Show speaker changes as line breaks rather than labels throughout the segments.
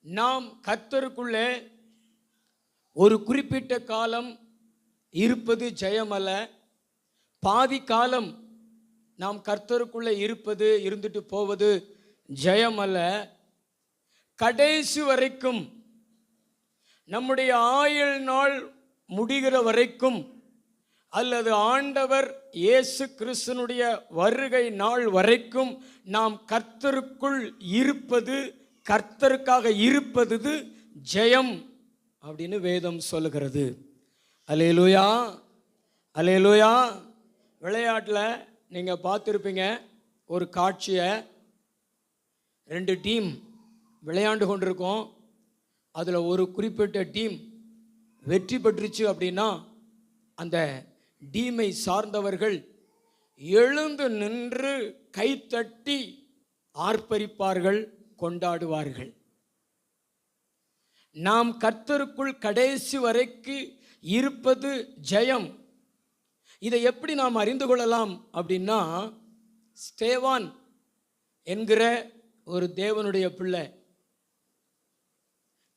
நாம் கர்த்தருக்குள்ளே ஒரு குறிப்பிட்ட காலம் இருப்பது ஜெயமல்ல. பாதி காலம் நாம் கர்த்தருக்குள்ளே இருந்துட்டு போவது ஜெயமல்ல. கடைசி வரைக்கும் நம்முடைய ஆயுள் நாள் முடிகிற வரைக்கும் அல்லது ஆண்டவர் இயேசு கிறிஸ்துனுடைய வருகை நாள் வரைக்கும் நாம் கர்த்தருக்குள் இருப்பது, கர்த்தருக்காக இருப்பது ஜெயம் அப்படின்னு வேதம் சொல்லுகிறது. அல்லேலூயா, அல்லேலூயா. விளையாட்டில் நீங்கள் பார்த்துருப்பீங்க, ஒரு காட்சியை, 2 டீம் விளையாண்டு கொண்டிருக்கோம். அதில் ஒரு குறிப்பிட்ட டீம் வெற்றி பெற்றுச்சு அப்படின்னா அந்த டீமை சார்ந்தவர்கள் எழுந்து நின்று கைத்தட்டி ஆர்ப்பரிப்பார்கள், கொண்டாடுவார்கள். நாம் கர்த்தருக்குள் கடைசி வரைக்கு இருப்பது ஜெயம். இதை எப்படி நாம் அறிந்து கொள்ளலாம் அப்படின்னா, ஸ்தேவான் என்கிற ஒரு தேவனுடைய பிள்ளை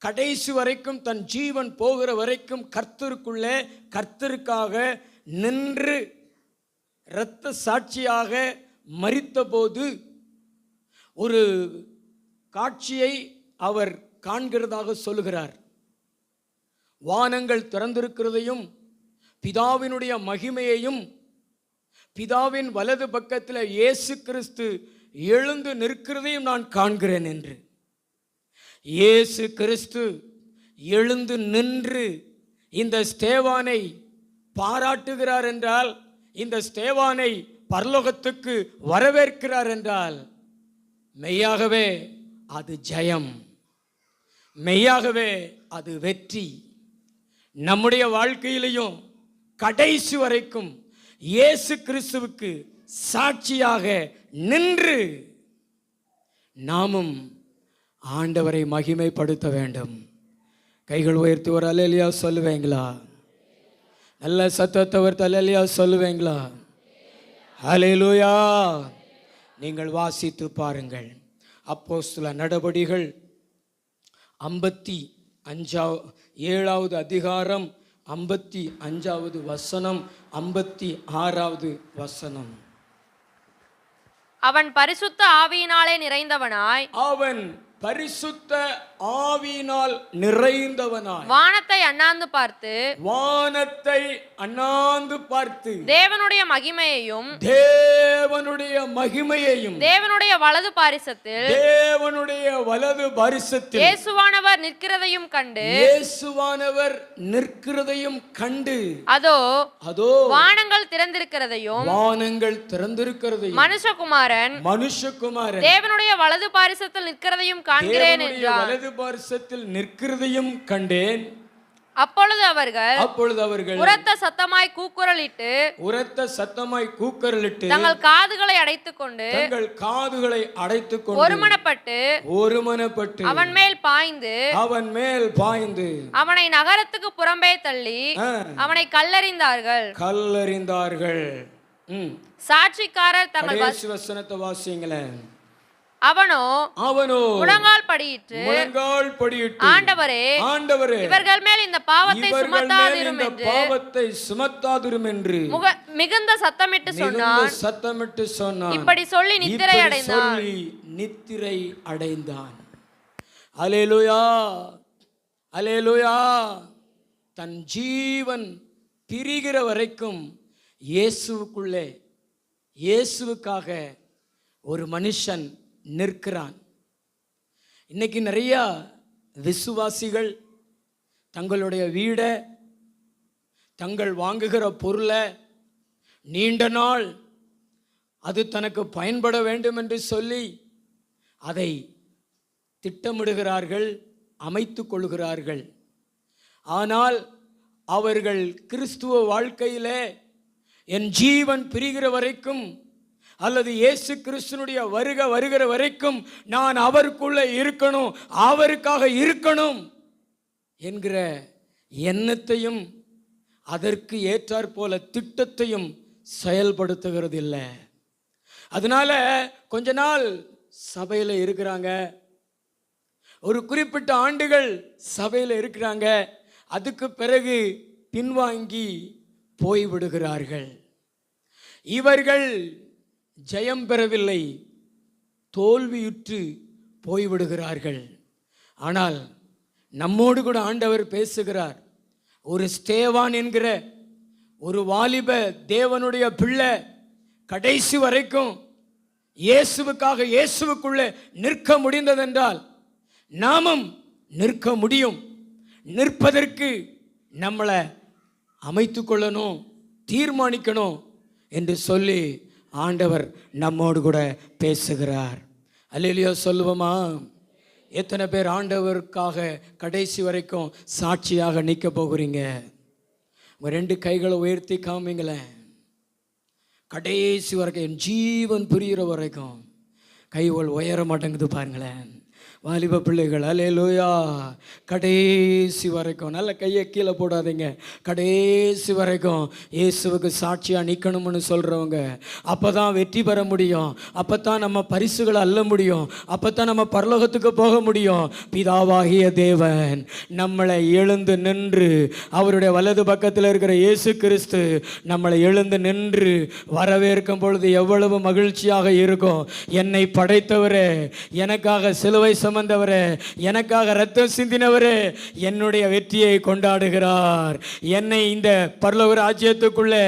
கடைசி வரைக்கும் தன் ஜீவன் போகிற வரைக்கும் கர்த்தருக்குள்ளே கர்த்தருக்காக நின்று இரத்த சாட்சியாக மரித்தபோது ஒரு காட்சியை அவர் காண்கிறதாக சொல்லுகிறார். வானங்கள் திறந்திருக்கிறதையும் பிதாவினுடைய மகிமையையும் பிதாவின் வலது பக்கத்தில் இயேசு கிறிஸ்து எழுந்து நிற்கிறதையும் நான் காண்கிறேன் என்று. இயேசு கிறிஸ்து எழுந்து நின்று இந்த ஸ்தேவானை பாராட்டுகிறார் என்றால், இந்த ஸ்தேவானை பரலோகத்துக்கு வரவேற்கிறார் என்றால், மெய்யாகவே அது ஜெயம், மெய்யாகவே அது வெற்றி. நம்முடைய வாழ்க்கையிலையும் கடைசி வரைக்கும் இயேசு கிறிஸ்துவுக்கு சாட்சியாக நின்று நாமும் ஆண்டவரை மகிமைப்படுத்த வேண்டும். கைகள் உயர்த்தி ஒரு அல்லேலூயா சொல்லுவேங்களா? நல்ல சத்தத்தை ஒரு அல்லேலூயா சொல்லுவேங்களா? அல்லேலூயா. நீங்கள் வாசித்து பாருங்கள், அப்போஸ்தல நடபடிகள் 57வது அதிகாரம் 55வது வசனம், 56வது வசனம்.
அவன் பரிசுத்த ஆவியினாலே நிறைந்தவனாய்,
அவன் பரிசுத்த ஆவியினால் நிறைந்தவனாய்
வானத்தை அண்ணாந்து பார்த்து,
வானத்தை அண்ணாந்து பார்த்து
தேவனுடைய மகிமையையும் தேவனுடைய வலது பாரிசத்தில் இயேசுவானவர் நிற்கிறதையும் கண்டு, அதோ வானங்கள் திறந்திருக்கிறதையும் மனுஷகுமாரன் தேவனுடைய வலது பாரிசத்தில் நிற்கிறதையும் காண்கிறேன் என்றார்.
வலது பாரிசத்தில் நிற்கிறதையும் கண்டேன்.
அப்பொழுது அவர்கள் உரத்த சத்தமாய் கூக்குரலிட்டு தங்கள் காதுகளை அடைத்துக்கொண்டு ஒருமனப்பட்டு அவன் மேல் பாய்ந்து அவனை நகரத்துக்கு புறம்பே தள்ளி அவனை கல்லெறிந்தார்கள். சாட்சிக்காரர் தங்கள் வசனத்தை வாசிங்களேன். அவனோ முழங்கால் படியிட்டு ஆண்டவரே இவர்கள் மேல் இந்த பாவத்தை சுமத்தாதிரும் என்று மிகுந்த சத்தமிட்டு சொன்னான். இப்படி சொல்லி நித்திரை அடைந்தான்.
அல்லேலூயா, அல்லேலூயா. தன் ஜீவன் பிரிகிற வரைக்கும் இயேசுவுக்குள்ளே, இயேசுவுக்காக ஒரு மனுஷன் நிற்கிறான். இன்னைக்கு நிறைய விசுவாசிகள் தங்களுடைய வீடை, தங்கள் வாங்குகிற பொருளை நீண்ட நாள் அது தனக்கு பயன்பட வேண்டும் என்று சொல்லி அதை திட்டமிடுகிறார்கள், அமைத்து கொள்கிறார்கள். ஆனால் அவர்கள் கிறிஸ்துவ வாழ்க்கையிலே என் ஜீவன் பிரிகிற வரைக்கும் அல்லது இயேசு கிறிஸ்துனுடைய வருகிற வரைக்கும் நான் அவருக்குள்ளே இருக்கணும், அவருக்காக இருக்கணும் என்கிற எண்ணத்தையும் அதற்கு ஏற்றாற் போல திட்டத்தையும் செயல்படுத்துகிறது இல்லை. அதனால கொஞ்ச நாள் சபையில் இருக்கிறாங்க, ஒரு குறிப்பிட்ட ஆண்டுகள் சபையில் இருக்கிறாங்க, அதுக்கு பிறகு பின்வாங்கி போய்விடுகிறார்கள். இவர்கள் ஜெயம் பெறவில்லை, தோல்வியுற்று போய்விடுகிறார்கள். ஆனால் நம்மோடு கூட ஆண்டவர் பேசுகிறார். ஒரு ஸ்தேவான் என்கிற ஒரு வாலிப தேவனுடைய பிள்ளை கடைசி வரைக்கும் இயேசுவுக்காக இயேசுவுக்குள்ளே நிற்க முடிந்ததென்றால் நாமும் நிற்க முடியும். நிற்பதற்கு நம்மளை அமைத்து கொள்ளணும், தீர்மானிக்கணும் என்று சொல்லி ஆண்டவர் நம்மோடு கூட பேசுகிறார். அல்லேலூயா சொல்லுவோமா? எத்தனை பேர் ஆண்டவருக்காக கடைசி வரைக்கும் சாட்சியாக நிற்க போகிறீங்க? உங்கள் 2 கைகளை உயர்த்தி காமிங்களேன். கடைசி வரைக்கும், என் ஜீவன் புரிகிற வரைக்கும். கைகள் உயர மாட்டேங்குது பாருங்களேன். வாலிப பிள்ளைகள், அல்லேலூயா. கடைசி வரைக்கும் நல்ல கையை கீழே போடாதீங்க. கடைசி வரைக்கும் இயேசுவுக்கு சாட்சியாக நிற்கணும்னு சொல்கிறவங்க, அப்போ தான் வெற்றி பெற முடியும், அப்போ தான் நம்ம பரிசுகளை அள்ள முடியும், அப்போ தான் நம்ம பரலோகத்துக்கு போக முடியும். பிதாவாகிய தேவன் நம்மளை எழுந்து நின்று, அவருடைய வலது பக்கத்தில் இருக்கிற இயேசு கிறிஸ்து நம்மளை எழுந்து நின்று வரவேற்கும் பொழுது எவ்வளவு மகிழ்ச்சியாக இருக்கும். என்னை படைத்தவரே, எனக்காக சிலுவை சுமந்தவரே, எனக்காக ரத்தம் சிந்தினவரே என்னுடைய வெற்றியை கொண்டாடுகிறார். என்னை இந்த பரலோக ராஜ்யத்துக்குள்ளே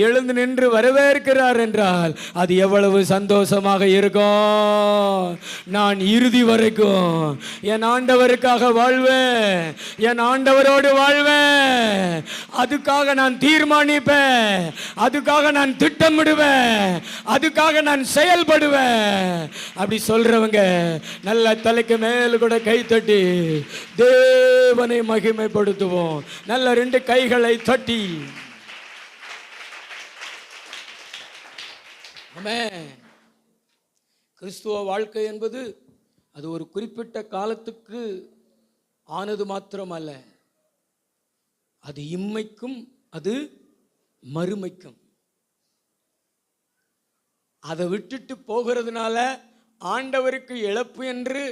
எழுந்து நின்று வரவேற்கிறார் என்றால் அது எவ்வளவு சந்தோஷமாக இருக்கும். நான் இறுதி வரைக்கும் என் ஆண்டவருக்காக வாழ்வேன், என் ஆண்டவரோடு வாழ்வேன். அதுக்காக நான் தீர்மானிப்பேன், அதுக்காக நான் திட்டமிடுவேன், அதுக்காக நான் செயல்படுவேன். அப்படி சொல்றவங்க நல்ல தலைக்கு மேல கூட கை தட்டி தேவனை மகிமைப்படுத்துவோம். நல்ல 2 கைகளை தட்டி. ஆமென். கிறிஸ்துவ வாழ்க்கை என்பது அது ஒரு குறிப்பிட்ட காலத்துக்கு ஆனது மாத்திரமல்ல, அது இம்மைக்கும் அது மறுமைக்கும். அதை விட்டுட்டு போகிறதுனால ஆண்டவருக்கு இழப்பு என்று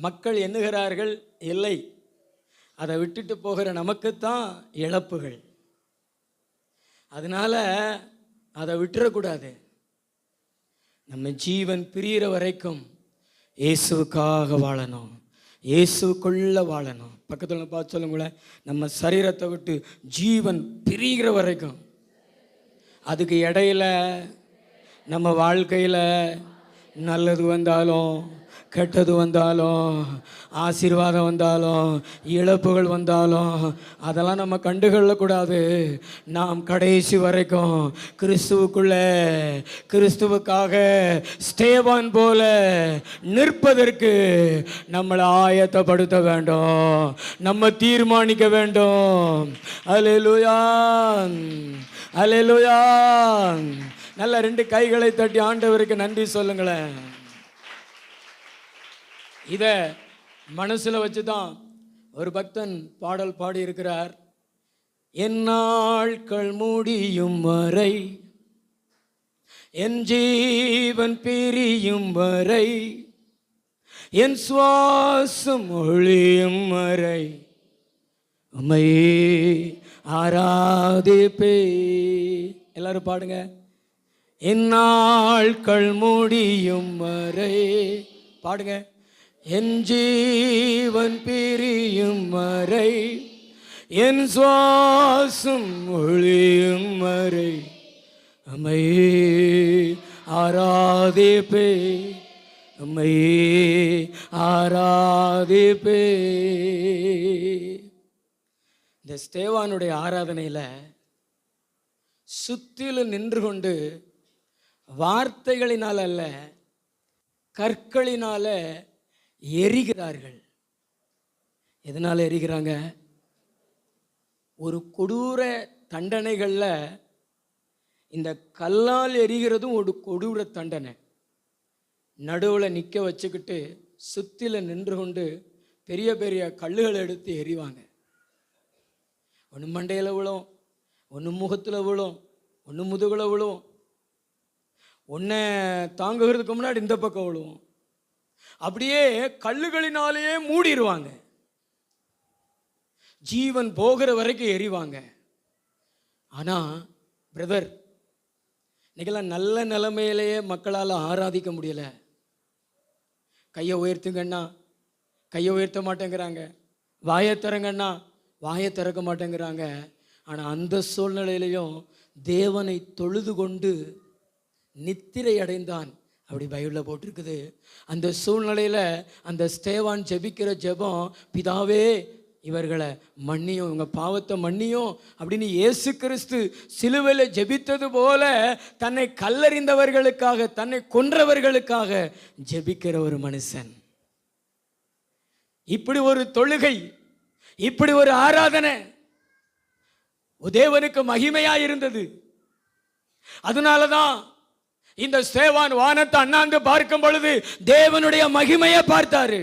மக்கள் எண்ணுகிறார்கள். இல்லை, அதை விட்டுட்டு போகிற நமக்குத்தான் இழப்புகள். அதனால அதை விட்டுறக்கூடாது. நம்ம ஜீவன் பிரிகிற வரைக்கும் இயேசுவுக்காக வாழணும், இயேசுக்குள்ள வாழணும். பக்கத்தில் பார்த்து சொல்லுங்களேன், நம்ம சரீரத்தை விட்டு ஜீவன் பிரிகிற வரைக்கும். அதுக்கு இடையில நம்ம வாழ்க்கையில் நல்லது வந்தாலும் கெட்டது வந்தாலும் ஆசீர்வாதம் வந்தாலும் இழப்புகள் வந்தாலும் அதெல்லாம் நம்ம கண்டுகொள்ளக்கூடாது. நாம் கடைசி வரைக்கும் கிறிஸ்துவுக்குள்ளே, கிறிஸ்துவுக்காக ஸ்தேவான் போல நிற்பதற்கு நம்மளை ஆயத்தப்படுத்த வேண்டும், நம்ம தீர்மானிக்க வேண்டும். அல்லேலூயா, அல்லேலூயா. நல்ல 2 கைகளை தட்டி ஆண்டவருக்கு நன்றி சொல்லுங்களேன். இதை மனசில் வச்சு தான் ஒரு பக்தன் பாடல் பாடி இருக்கிறார். என் நாட்கள் முடியும் வரை, என் ஜீவன் பிரியும் வரை, என் சுவாசம் ஒழியும் வரை உம்மை ஆராதிப்பே. எல்லாரும் பாடுங்க. என் நாட்கள் முடியும் வரை, பாடுங்க. என் ஜீவன் பிரியும் வரை, என் சுவாசம் ஒழியும் வரை உம்மை ஆராதிப்பே, உம்மை ஆராதிப்பே. இந்த ஸ்தேவானுடைய ஆராதனையில் சுத்திலும் நின்று கொண்டு வார்த்தைகளினால் அல்ல, கற்களினால எரிகிறார்கள். எதனால் எரிகிறாங்க? ஒரு கொடூர தண்டனைகளில் இந்த கல்லால் எரிகிறதும் ஒரு கொடூர தண்டனை. நடுவில் நிற்க வச்சுக்கிட்டு சுத்தில நின்று கொண்டு பெரிய பெரிய கல்லுகளை எடுத்து எறிவாங்க. ஒன்று மண்டையில் விழும், ஒன்று முகத்தில் விழும், ஒன்று முதுகில் விழும், ஒன்றை தாங்குகிறதுக்கு முன்னாடி இந்த பக்கம் விழுவும். அப்படியே கல்லுகளினாலேயே மூடிடுவாங்க. ஜீவன் போகிற வரைக்கும் எரிவாங்க. ஆனா பிரதர், இன்னைக்கெல்லாம் நல்ல நிலைமையிலேயே மக்களால் ஆராதிக்க முடியல. கையை உயர்த்துங்கன்னா கையை உயர்த்த மாட்டேங்கிறாங்க, வாயை திறங்கன்னா வாயை திறக்க மாட்டேங்கிறாங்க. ஆனால் அந்த சூழ்நிலையிலையும் தேவனை தொழுது கொண்டு நித்திரை அடைந்தான், அப்படி பைபிளில் போட்டிருக்குது. அந்த சூழ்நிலையில் அந்த ஸ்தேவான் ஜெபிக்கிற ஜெபம், பிதாவே இவர்களை மன்னியும், இவங்க பாவத்தை மன்னியும் அப்படின்னு இயேசு கிறிஸ்து சிலுவையில் ஜெபித்தது போல தன்னை கல்லறிந்தவர்களுக்காக, தன்னை கொன்றவர்களுக்காக ஜெபிக்கிற ஒரு மனுஷன். இப்படி ஒரு தொழுகை, இப்படி ஒரு ஆராதனை தேவனுக்கு மகிமையாயிருந்தது. அதனாலதான் இந்த ஸ்தேவான் வானத்தை அண்ணாந்து பார்க்கும் பொழுது தேவனுடைய மகிமையை பார்த்தாரு.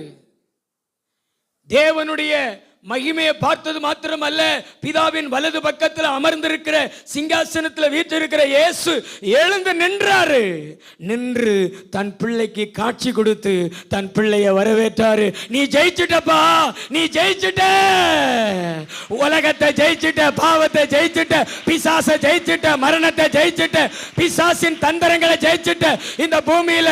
தேவனுடைய மகிமையை பார்த்தது மாத்திரமல்ல, பிதாவின் வலது பக்கத்தில் அமர்ந்திருக்கிற சிங்காசனத்தில் வீற்றிருக்கிற இயேசு எழுந்து நின்றாரு. நின்று தன் பிள்ளைக்கு காட்சி கொடுத்து தன் பிள்ளைய வரவேற்றாரு. நீ ஜெயிச்சுட்டப்பா, நீ ஜெயிச்சுட்ட, உலகத்தை ஜெயிச்சுட்ட, பாவத்தை ஜெயிச்சுட்ட, பிசாசை ஜெயிச்சுட்ட, மரணத்தை ஜெயிச்சுட்ட, பிசாசின் தந்திரங்களை ஜெயிச்சுட்ட. இந்த பூமியில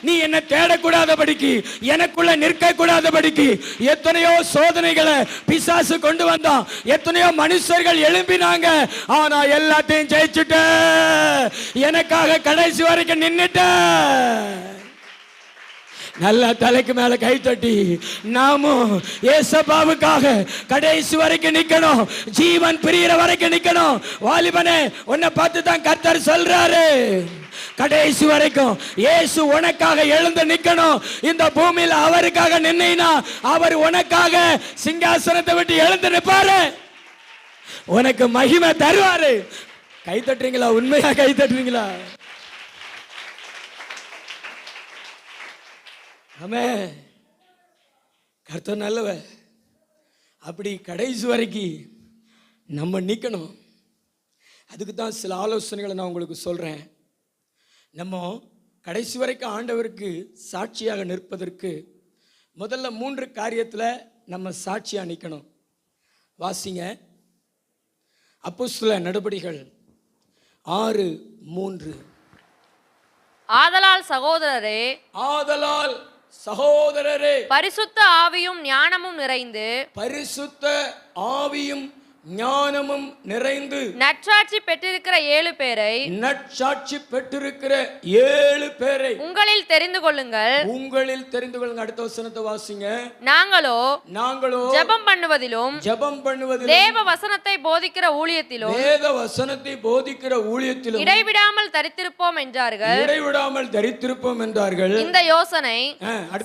நீ என்ன தேடக்கூடாதபடிக்கு, எனக்குள்ள நிற்க கூடாதபடிக்கு எத்தனையோ சோதனைகளை பிசாசு கொண்டு வந்தான், எத்தனையோ மனுஷர்கள் எழும்பினாங்க. ஆனா எல்லாத்தையும் ஜெயிச்சுட்ட, எனக்காக கடைசி வரைக்கும் நின்னுட்ட. நல்ல தலைக்கு மேல கை தட்டி நாமும் ஏசப்பாவுக்காக கடைசி வரைக்கும் நிக்கணும், ஜீவன் பிரியிற வரைக்கும் நிக்கணும். வாலிபனே, உன்னை பார்த்து தான் கர்த்தர் சொல்றாரு, கடைசி வரைக்கும் இயேசு உனக்காக எழுந்து நிக்கணும். இந்த பூமியில் அவருக்காக நின்னா அவர் உனக்காக சிங்காசனத்தை விட்டு எழுந்து நிற்பாரு, உனக்கு மகிமை தருவாரு. கை தட்டுறீங்களா? உண்மையா கை தட்டுறீங்களா? ஆமே, கர்த்தர் நல்லவ. அப்படி கடைசி வரைக்கும் நம்ம நிக்கணும். அதுக்கு தான் சில ஆலோசனைகளை நான் உங்களுக்கு சொல்றேன். நம்ம கடைசி வரைக்கும் ஆண்டவருக்கு சாட்சியாக நிற்பதற்கு முதல்ல 3 காரியத்தில் நம்ம சாட்சியாக நிற்கணும். வாசிங்க, அப்போஸ்தல நடபடிகள் 6:3.
ஆதலால் சகோதரரே, பரிசுத்த ஆவியும் ஞானமும் நிறைந்து,
பரிசுத்த ஆவியும் ஞானமும் நிறைந்து
நற்சாட்சி பெற்றிருக்கிற 7 பேரை,
நற்சாட்சி பெற்றிருக்கிற 7 பேரை
உங்களில் தெரிந்து கொள்ளுங்கள்.
உங்களில் தெரிந்து கொள்ளுங்க. அடுத்த வசனத்தை வாசிங்க.
நாங்களோ
ஜெபம்
பண்ணுவதிலும் தேவ வசனத்தை போதிக்கிற ஊழியத்திலும்,
வேத வசனத்தை போதிக்கிற ஊழியத்திலும்
இடைவிடாமல் தரித்திருப்போம் என்றார்கள்.
இடைவிடாமல் தரித்திருப்போம் என்றார்கள்.
இந்த யோசனை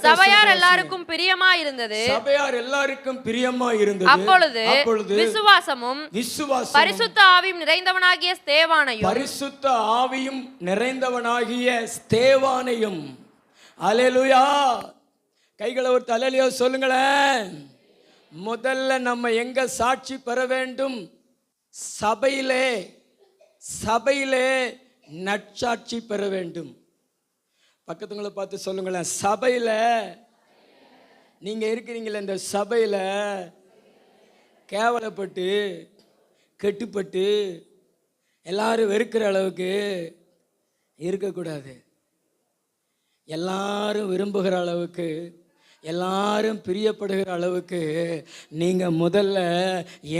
சபையார் எல்லாருக்கும் பிரியமாய் இருந்தது.
சபையார் எல்லாருக்கும் பிரியமாய் இருந்தது.
அப்பொழுது விசுவாசமும்
பரிசுத்த
ஆவியும் நிறைந்தவனாகிய ஸ்தேவானையும்,
பரிசுத்த ஆவியும் நிறைந்தவனாகிய ஸ்தேவானையும். அல்லேலூயா. கைகளை ஒரு அல்லேலூயா சொல்லுங்களேன். முதல்ல நம்ம எங்க சாட்சி பெற வேண்டும்? சபையிலே, சபையிலே நற்சாட்சி பெற வேண்டும். பக்கத்துங்களை பார்த்து சொல்லுங்களேன், சபையில நீங்க இருக்கிறீங்களே, இந்த சபையில கேவலப்பட்டு கெட்டுப்பட்டு எல்லாரும் வெறுக்கிற அளவுக்கு இருக்கக்கூடாது. எல்லாரும் விரும்புகிற அளவுக்கு, எல்லாரும் பிரியப்படுகிற அளவுக்கு நீங்க முதல்ல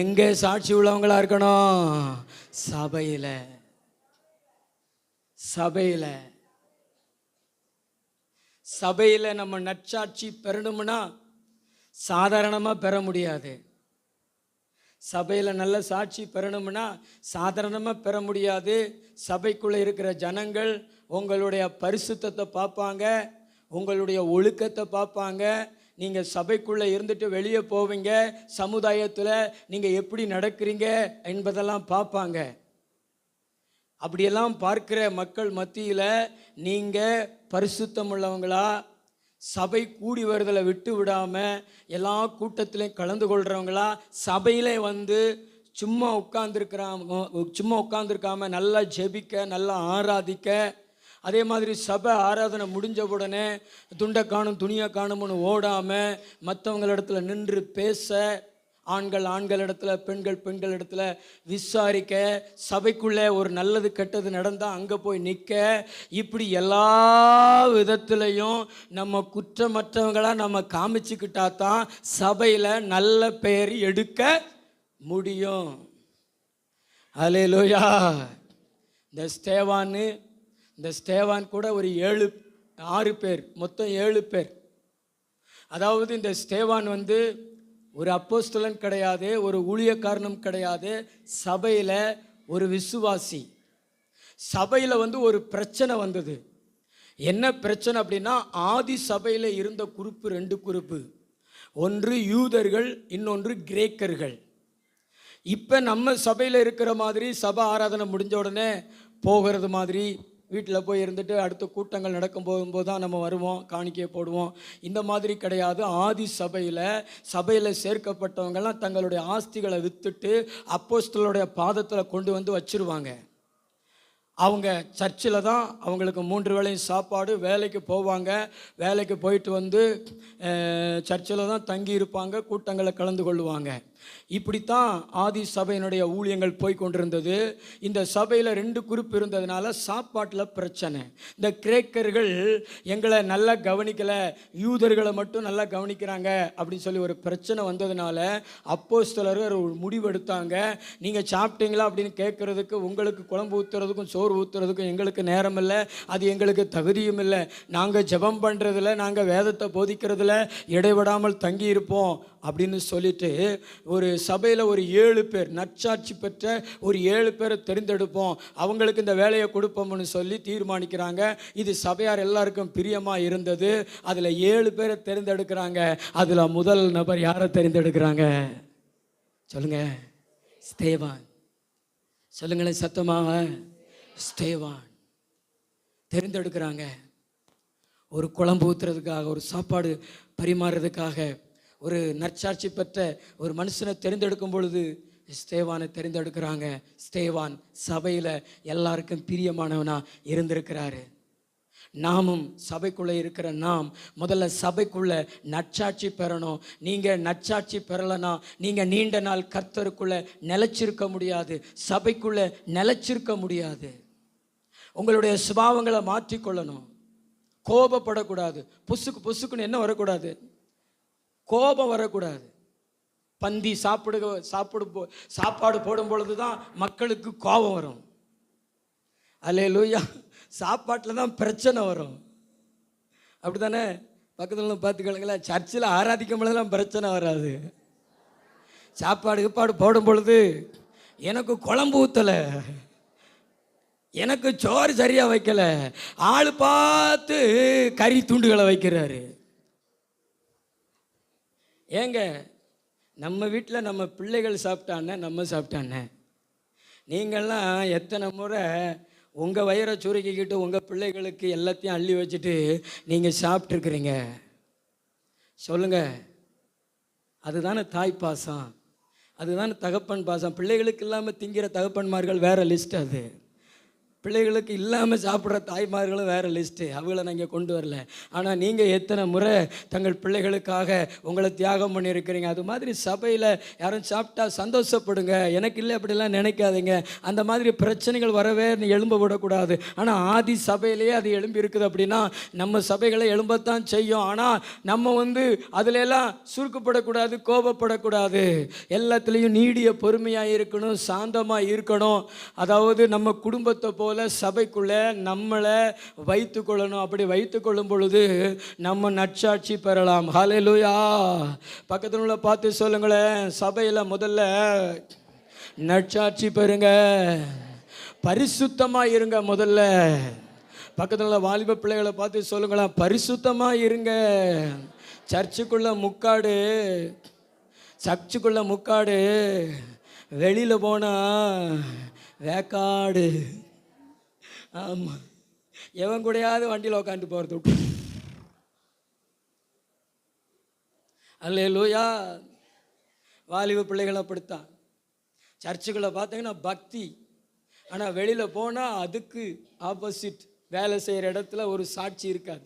எங்க சாட்சி உள்ளவங்களா இருக்கணும்? சபையில. சபையில சபையில நம்ம நற்சாட்சி பெறணும்னா சாதாரணமாக பெற முடியாது. சபையில் நல்ல சாட்சி பெறணும்னா சாதாரணமாக பெற முடியாது. சபைக்குள்ளே இருக்கிற ஜனங்கள் உங்களுடைய பரிசுத்தத்தை பார்ப்பாங்க, உங்களுடைய ஒழுக்கத்தை பார்ப்பாங்க. நீங்கள் சபைக்குள்ளே இருந்துட்டு வெளியே போவீங்க, சமுதாயத்தில் நீங்கள் எப்படி நடக்கிறீங்க என்பதெல்லாம் பார்ப்பாங்க. அப்படியெல்லாம் பார்க்கிற மக்கள் மத்தியில் நீங்கள் பரிசுத்தம் உள்ளவங்களா, சபை கூடி வருதலை விட்டு விடாமல் எல்லா கூட்டத்திலையும் கலந்து கொள்கிறவங்களா, சபையிலே வந்து சும்மா உட்காந்துருக்காம நல்லா ஜெபிக்க, நல்லா ஆராதிக்க, அதே மாதிரி சபை ஆராதனை முடிஞ்ச உடனே துண்டை காணும் துணியை காணும்னு ஓடாமல் மற்றவங்களிடத்துல நின்று பேச, ஆண்கள் இடத்துல, பெண்கள் இடத்துல விசாரிக்க, சபைக்குள்ளே ஒரு நல்லது கெட்டது நடந்தால் அங்கே போய் நிற்க, இப்படி எல்லா விதத்துலையும் நம்ம குற்றமற்றவங்களாக நம்ம காமிச்சுக்கிட்டா தான் சபையில் நல்ல பெயர் எடுக்க முடியும். அல்லேலூயா. இந்த ஸ்தேவான் கூட ஒரு 6 பேர், மொத்தம் 7 பேர். அதாவது இந்த ஸ்தேவான் ஒரு அப்போஸ்தலன் கிடையாது, ஒரு ஊழியக்காரனும் கிடையாது, சபையில் ஒரு விசுவாசி. சபையில் ஒரு பிரச்சனை வந்தது. என்ன பிரச்சனை அப்படின்னா, ஆதி சபையில் இருந்த குரூப்பு 2 குரூப்பு. ஒன்று யூதர்கள், இன்னொன்று கிரேக்கர்கள். இப்போ நம்ம சபையில் இருக்கிற மாதிரி சபை ஆராதனை முடிஞ்ச உடனே போகிறது மாதிரி, வீட்டில் போய் இருந்துட்டு அடுத்த கூட்டங்கள் நடக்கும் போகும்போது தான் நம்ம வருவோம், காணிக்கையை போடுவோம், இந்த மாதிரி கிடையாது. ஆதி சபையில் சேர்க்கப்பட்டவங்கெல்லாம் தங்களுடைய ஆஸ்திகளை விற்றுட்டு அப்போஸ்தலருடைய பாதத்தில் கொண்டு வச்சிருவாங்க. அவங்க சர்ச்சில் தான் அவங்களுக்கு 3 வேளையும் சாப்பாடு, வேலைக்கு போவாங்க, வேலைக்கு போயிட்டு சர்ச்சில் தான் தங்கி இருப்பாங்க, கூட்டங்களை கலந்து கொள்ளுவாங்க. இப்படித்தான் ஆதி சபையினுடைய ஊழியங்கள் போய் கொண்டிருந்தது. இந்த சபையில் 2 குரூப் இருந்ததுனால சாப்பாட்டில் பிரச்சனை. இந்த கிரேக்கர்கள் எங்களை நல்லா கவனிக்கலை, யூதர்களை மட்டும் நல்லா கவனிக்கிறாங்க அப்படின்னு சொல்லி ஒரு பிரச்சனை வந்ததுனால அப்போஸ்தலர்கள் ஒரு முடிவு எடுத்தாங்க. நீங்கள் சாப்பிட்டீங்களா அப்படின்னு கேட்குறதுக்கு, உங்களுக்கு குழம்பு ஊற்றுறதுக்கும் சோறு ஊற்றுறதுக்கும் எங்களுக்கு நேரம் இல்லை, அது எங்களுக்கு தகுதியும் இல்லை. நாங்கள் ஜெபம் பண்ணுறதில்ல, நாங்கள் வேதத்தை போதிக்கிறதுல இடைவிடாமல் தங்கி இருப்போம் அப்படின்னு சொல்லிட்டு ஒரு சபையில் ஒரு 7 பேர், நற்சாட்சி பெற்ற ஒரு 7 பேரை தெரிந்தெடுப்போம், அவங்களுக்கு இந்த வேலையை கொடுப்போம்னு சொல்லி தீர்மானிக்கிறாங்க. இது சபையார் எல்லாருக்கும் பிரியமாக இருந்தது. அதில் 7 பேரை தெரிந்தெடுக்கிறாங்க. அதில் முதல் நபர் யாரை தெரிந்தெடுக்கிறாங்க சொல்லுங்க? ஸ்தேவான். சொல்லுங்களேன் சத்தமாக, ஸ்தேவான் தெரிந்தெடுக்கிறாங்க. ஒரு குழம்பு ஊற்றுறதுக்காக, ஒரு சாப்பாடு பரிமாறுறதுக்காக, ஒரு நற்சாட்சி பெற்ற ஒரு மனுஷனை தெரிந்தெடுக்கும் பொழுது ஸ்தேவானை தெரிந்தெடுக்கிறாங்க. ஸ்தேவான் சபையில் எல்லாருக்கும் பிரியமானவனா இருந்திருக்கிறாரு. நாமும் சபைக்குள்ளே இருக்கிற நாம் முதல்ல சபைக்குள்ளே நற்சாட்சி பெறணும். நீங்கள் நற்சாட்சி பெறலைன்னா நீங்கள் நீண்ட நாள் கர்த்தருக்குள்ளே நிலைச்சிருக்க முடியாது, சபைக்குள்ளே நிலைச்சிருக்க முடியாது. உங்களுடைய சுபாவங்களை மாற்றிக்கொள்ளணும். கோபப்படக்கூடாது. புசுக்குன்னு என்ன வரக்கூடாது? கோபம் வரக்கூடாது. பந்தி சாப்பாடு போடும் பொழுது தான் மக்களுக்கு கோபம் வரும். அல்லேலூயா. சாப்பாட்டில் தான் பிரச்சனை வரும். அப்படி தானே? பக்கத்தில் பார்த்துக்கலங்களேன், சர்ச்சில் ஆராதிக்கும் பொழுதுலாம் பிரச்சனை வராது. சாப்பாடு போடும் பொழுது எனக்கு குழம்பு ஊற்றலை, எனக்கு சோறு சரியாக வைக்கலை, ஆள் பார்த்து கறி துண்டுகளை வைக்கிறாரு. ஏங்க, நம்ம வீட்டில் நம்ம பிள்ளைகள் சாப்பிட்டானே, நம்ம சாப்பிட்டானே. நீங்கள்லாம் எத்தனை முறை உங்கள் வயிறை சுருக்கிக்கிட்டு உங்கள் பிள்ளைகளுக்கு எல்லாத்தையும் அள்ளி வச்சுட்டு நீங்கள் சாப்பிட்ருக்குறீங்க? சொல்லுங்கள். அதுதானே தாய் பாசம், அதுதானே தகப்பன் பாசம். பிள்ளைகளுக்கு இல்லாமல் திங்கிற தகப்பன்மார்கள் வேறு லிஸ்ட். அது பிள்ளைகளுக்கு இல்லாமல் சாப்பிட்ற தாய்மார்களும் வேறு லிஸ்ட்டு. அவங்கள நீங்கள் கொண்டு வரல. ஆனால் நீங்கள் எத்தனை முறை தங்கள் பிள்ளைகளுக்காக உங்களை தியாகம் பண்ணியிருக்கிறீங்க. அது மாதிரி சபையில் யாரும் சாப்பிட்டா சந்தோஷப்படுங்க. எனக்கு இல்லை அப்படிலாம் நினைக்காதீங்க. அந்த மாதிரி பிரச்சனைகள் வரவே எழும்ப விடக்கூடாது. ஆனால் ஆதி சபையிலேயே அது எழும்பி இருக்குது அப்படின்னா நம்ம சபைகளை எழும்பத்தான் செய்யும். ஆனால் நம்ம அதிலெல்லாம் சுருக்கப்படக்கூடாது, கோபப்படக்கூடாது. எல்லாத்துலேயும் நீடிய பொறுமையாக இருக்கணும், சாந்தமாக இருக்கணும். அதாவது நம்ம குடும்பத்தை போல சபைக்குள்ளே நம்மளை வைத்து கொள்ளணும். அப்படி வைத்து கொள்ளும் பொழுது நம்ம நற்சாட்சி பெறலாம். ஹல்லேலூயா. பக்கத்தில் உள்ள பார்த்து சொல்லுங்களேன், சபையில் முதல்ல நற்சாட்சி பெறுங்க, பரிசுத்தமாக இருங்க. முதல்ல பக்கத்தில் உள்ள வாலிப பிள்ளைகளை பார்த்து சொல்லுங்களேன், பரிசுத்தமாக இருங்க. சர்ச்சுக்குள்ள முக்காடு, வெளியில் போனால் வேக்காடு. ஆமாம், எவன் கூடயாவது வண்டியில் உட்காந்து போகிறது விட்டு. அல்லேலூயா. வாலிப பிள்ளைகளை அப்படித்தான். சர்ச்சுக்குள்ளே பார்த்தீங்கன்னா பக்தி, ஆனால் வெளியில் போனால் அதுக்கு ஆப்போசிட் வேலை செய்கிற இடத்துல ஒரு சாட்சி இருக்காது.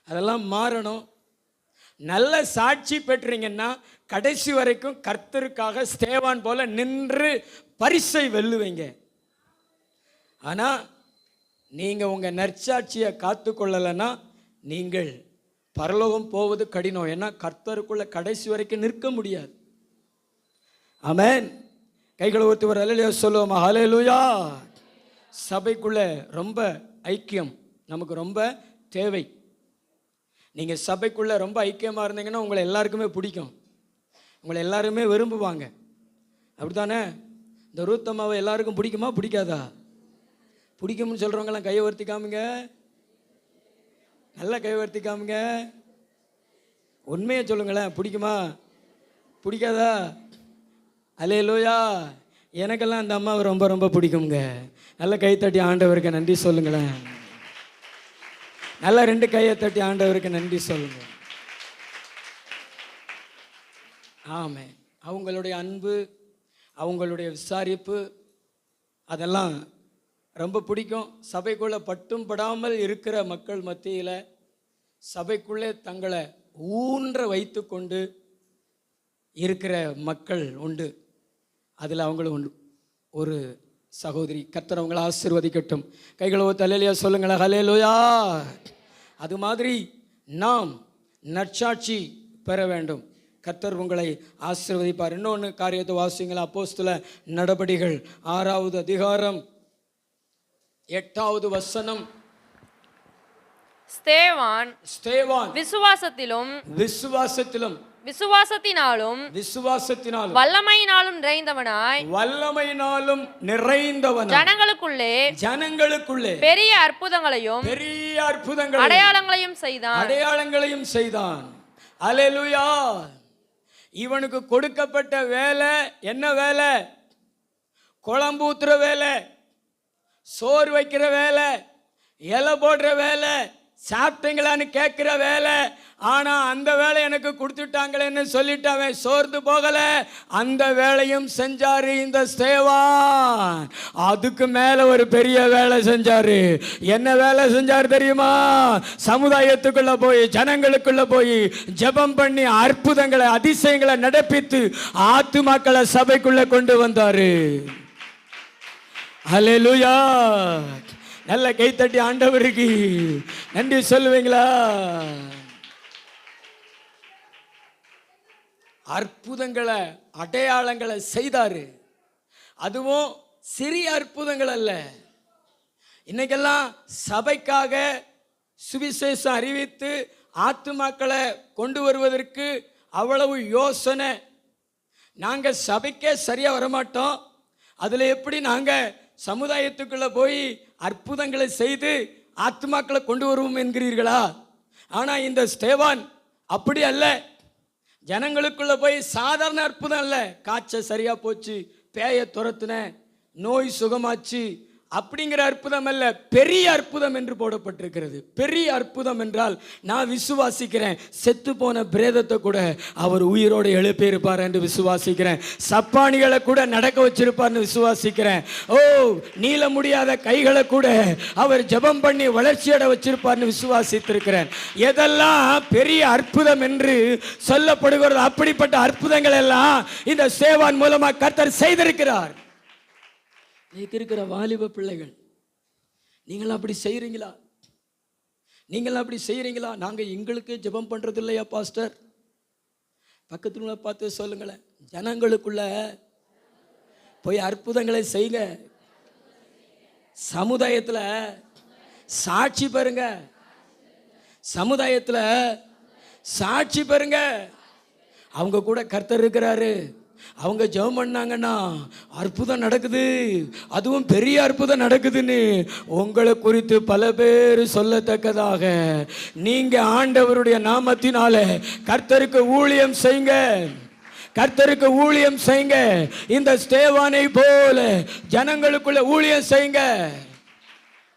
அதெல்லாம் மாறணும். நல்ல சாட்சி பெற்றீங்கன்னா கடைசி வரைக்கும் கர்த்தருக்காக ஸ்தேவான் போல நின்று பரிசை வெல்லுவீங்க. ஆனால் நீங்கள் உங்கள் நற்சாட்சியை காத்து கொள்ளலைன்னா நீங்கள் பரலோகம் போவது கடினம். ஏன்னா கர்த்தருக்குள்ள கடைசி வரைக்கும் நிற்க முடியாது. ஆமென். கைகளை ஊற்றி ஒரு அல்லேலூயா சொல்லுவோமா? ஹல்லேலூயா. சபைக்குள்ள ரொம்ப ஐக்கியம் நமக்கு ரொம்ப தேவை. நீங்கள் சபைக்குள்ள ரொம்ப ஐக்கியமாக இருந்தீங்கன்னா உங்களை எல்லாருக்குமே பிடிக்கும், உங்களை எல்லாருமே விரும்புவாங்க. அப்படித்தானே? இந்த ரூத்தம்மாவை எல்லாருக்கும் பிடிக்குமா பிடிக்காதா? பிடிக்கும்னு சொல்கிறவங்களாம் கையை உயர்த்தி காமிங்க. நல்லா கையை உயர்த்தி காமிங்க. உண்மையை சொல்லுங்களேன். பிடிக்குமா பிடிக்காதா? அல்லேலூயா. எனக்கெல்லாம் அந்த அம்மாவை ரொம்ப ரொம்ப பிடிக்குங்க. நல்லா கை தட்டி ஆண்டவருக்கு நன்றி சொல்லுங்களேன். நல்லா 2 கையை தட்டி ஆண்டவருக்கு நன்றி சொல்லுங்க. ஆமே. அவங்களுடைய அன்பு, அவங்களுடைய விசாரிப்பு அதெல்லாம் ரொம்ப பிடிக்கும். சபைக்குள்ளே பட்டும் படாமல் இருக்கிற மக்கள் மத்தியில் சபைக்குள்ளே தங்களை ஊன்ற வைத்து கொண்டு இருக்கிற மக்கள் உண்டு. அதில் அவங்களும் உண்டு. ஒரு சகோதரி, கர்த்தர் அவங்களை ஆசீர்வதிக்கட்டும். கைகளோ தலையிலையா சொல்லுங்களேன். ஹல்லேலூயா. அது மாதிரி நாம் நற்சாட்சி பெற வேண்டும். கர்த்தர் உங்களை ஆசீர்வதிப்பார். இன்னொன்று காரியத்தை வாசிங்களா? அப்போஸ்தல நடபடிகள் 6வது அதிகாரம் 8வது வசனம்.
ஸ்தேவான்
விசுவாசத்திலும் விசுவாசத்தினாலும் வல்லமையினாலும் நிறைந்தவனாய் ஜனங்களுக்குள்ளே பெரிய அற்புதங்களையும் அடையாளங்களையும் செய்தான். அல்லேலூயா. இவனுக்கு கொடுக்கப்பட்ட வேலை என்ன வேலை? குழம்பு ஊத்துற வேலை, சோறு வைக்கிற வேலை, இலை போடுற வேலை, சாப்பிட்டீங்களான்னு கேட்குற வேலை. ஆனால் அந்த வேலை எனக்கு கொடுத்துட்டாங்களேன்னு சொல்லிட்டு அவன் சோர்ந்து போகலை. அந்த வேலையும் செஞ்சாரு இந்த ஸ்தேவான். அதுக்கு மேலே ஒரு பெரிய வேலை செஞ்சாரு. என்ன வேலை செஞ்சாரு தெரியுமா? சமுதாயத்துக்குள்ள போய் ஜனங்களுக்குள்ள போய் ஜெபம் பண்ணி அற்புதங்களை அதிசயங்களை நடப்பித்து ஆத்துமாக்களை சபைக்குள்ள கொண்டு வந்தாரு. அல்லேலூயா. நல்ல கைத்தட்டி ஆண்டவருக்கு நன்றி சொல்லுவீங்களா? அற்புதங்களை அடையாளங்களை செய்தாரு. அதுவும் சிறிய அற்புதங்கள் அல்ல. இன்னைக்கெல்லாம் சபைக்காக சுவிசேஷம் அறிவித்து ஆத்துமாக்களை கொண்டு வருவதற்கு அவ்வளவு யோசனை. நாங்கள் சபைக்கே சரியாக வரமாட்டோம். அதில் எப்படி நாங்கள் சமுதாயத்துக்குள்ளே போய் அற்புதங்களை செய்து ஆத்மாக்களை கொண்டு வருவோம் என்கிறீர்களா? ஆனால் இந்த ஸ்தேவான் அப்படி அல்ல. ஜனங்களுக்குள்ள போய் சாதாரண அற்புதம் அல்ல. காய்ச்சல் சரியா போச்சு, பேயை துரத்துன, நோய் சுகமாச்சு அப்படிங்கிற அற்புதம் அல்ல, பெரிய அற்புதம் என்று போடப்பட்டிருக்கிறது. பெரிய அற்புதம் என்றால் நான் விசுவாசிக்கிறேன், செத்து போன பிரேதத்தை கூட அவர் உயிரோடு எழுப்பியிருப்பார் என்று விசுவாசிக்கிறேன். சப்பானிகளை கூட நடக்க வச்சிருப்பார்னு விசுவாசிக்கிறேன். ஓ, நீள முடியாத கைகளை கூட அவர் ஜெபம் பண்ணி வளர்ச்சியடை வச்சிருப்பார்னு விசுவாசித்திருக்கிறேன். எதெல்லாம் பெரிய அற்புதம் என்று சொல்லப்படுகிறது, அப்படிப்பட்ட அற்புதங்கள் எல்லாம் இந்த ஸ்தேவான் மூலமா கர்த்தர் செய்திருக்கிறார். இன்னைக்கு இருக்கிற வாலிப பிள்ளைகள், நீங்கள் அப்படி செய்கிறீங்களா? நீங்கள் அப்படி செய்கிறீங்களா? நாங்கள் எங்களுக்கு ஜெபம் பண்ணுறது இல்லையா பாஸ்டர்? பக்கத்துல பார்த்து சொல்லுங்களேன். ஜனங்களுக்குள்ள போய் அற்புதங்களை செய்யுங்க. சமுதாயத்தில் சாட்சி பெறுங்க. சமுதாயத்தில் சாட்சி பெறுங்க. அவங்க கூட கர்த்தர் இருக்கிறாரு. அவங்க ஜெபம் பண்ணாங்கன்னா அற்புதம் நடக்குது, அதுவும் பெரிய அற்புதம் நடக்குதுன்னு உங்களை குறித்து பல பேர் சொல்லத்தக்கதாக நீங்க ஆண்டவருடைய நாமத்தினால கர்த்தருக்கு ஊழியம் செய்யுங்க. கர்த்தருக்கு ஊழியம் செய்யுங்க. இந்த ஸ்தேவானை போல ஜனங்களுக்குள்ள ஊழியம் செய்யுங்க.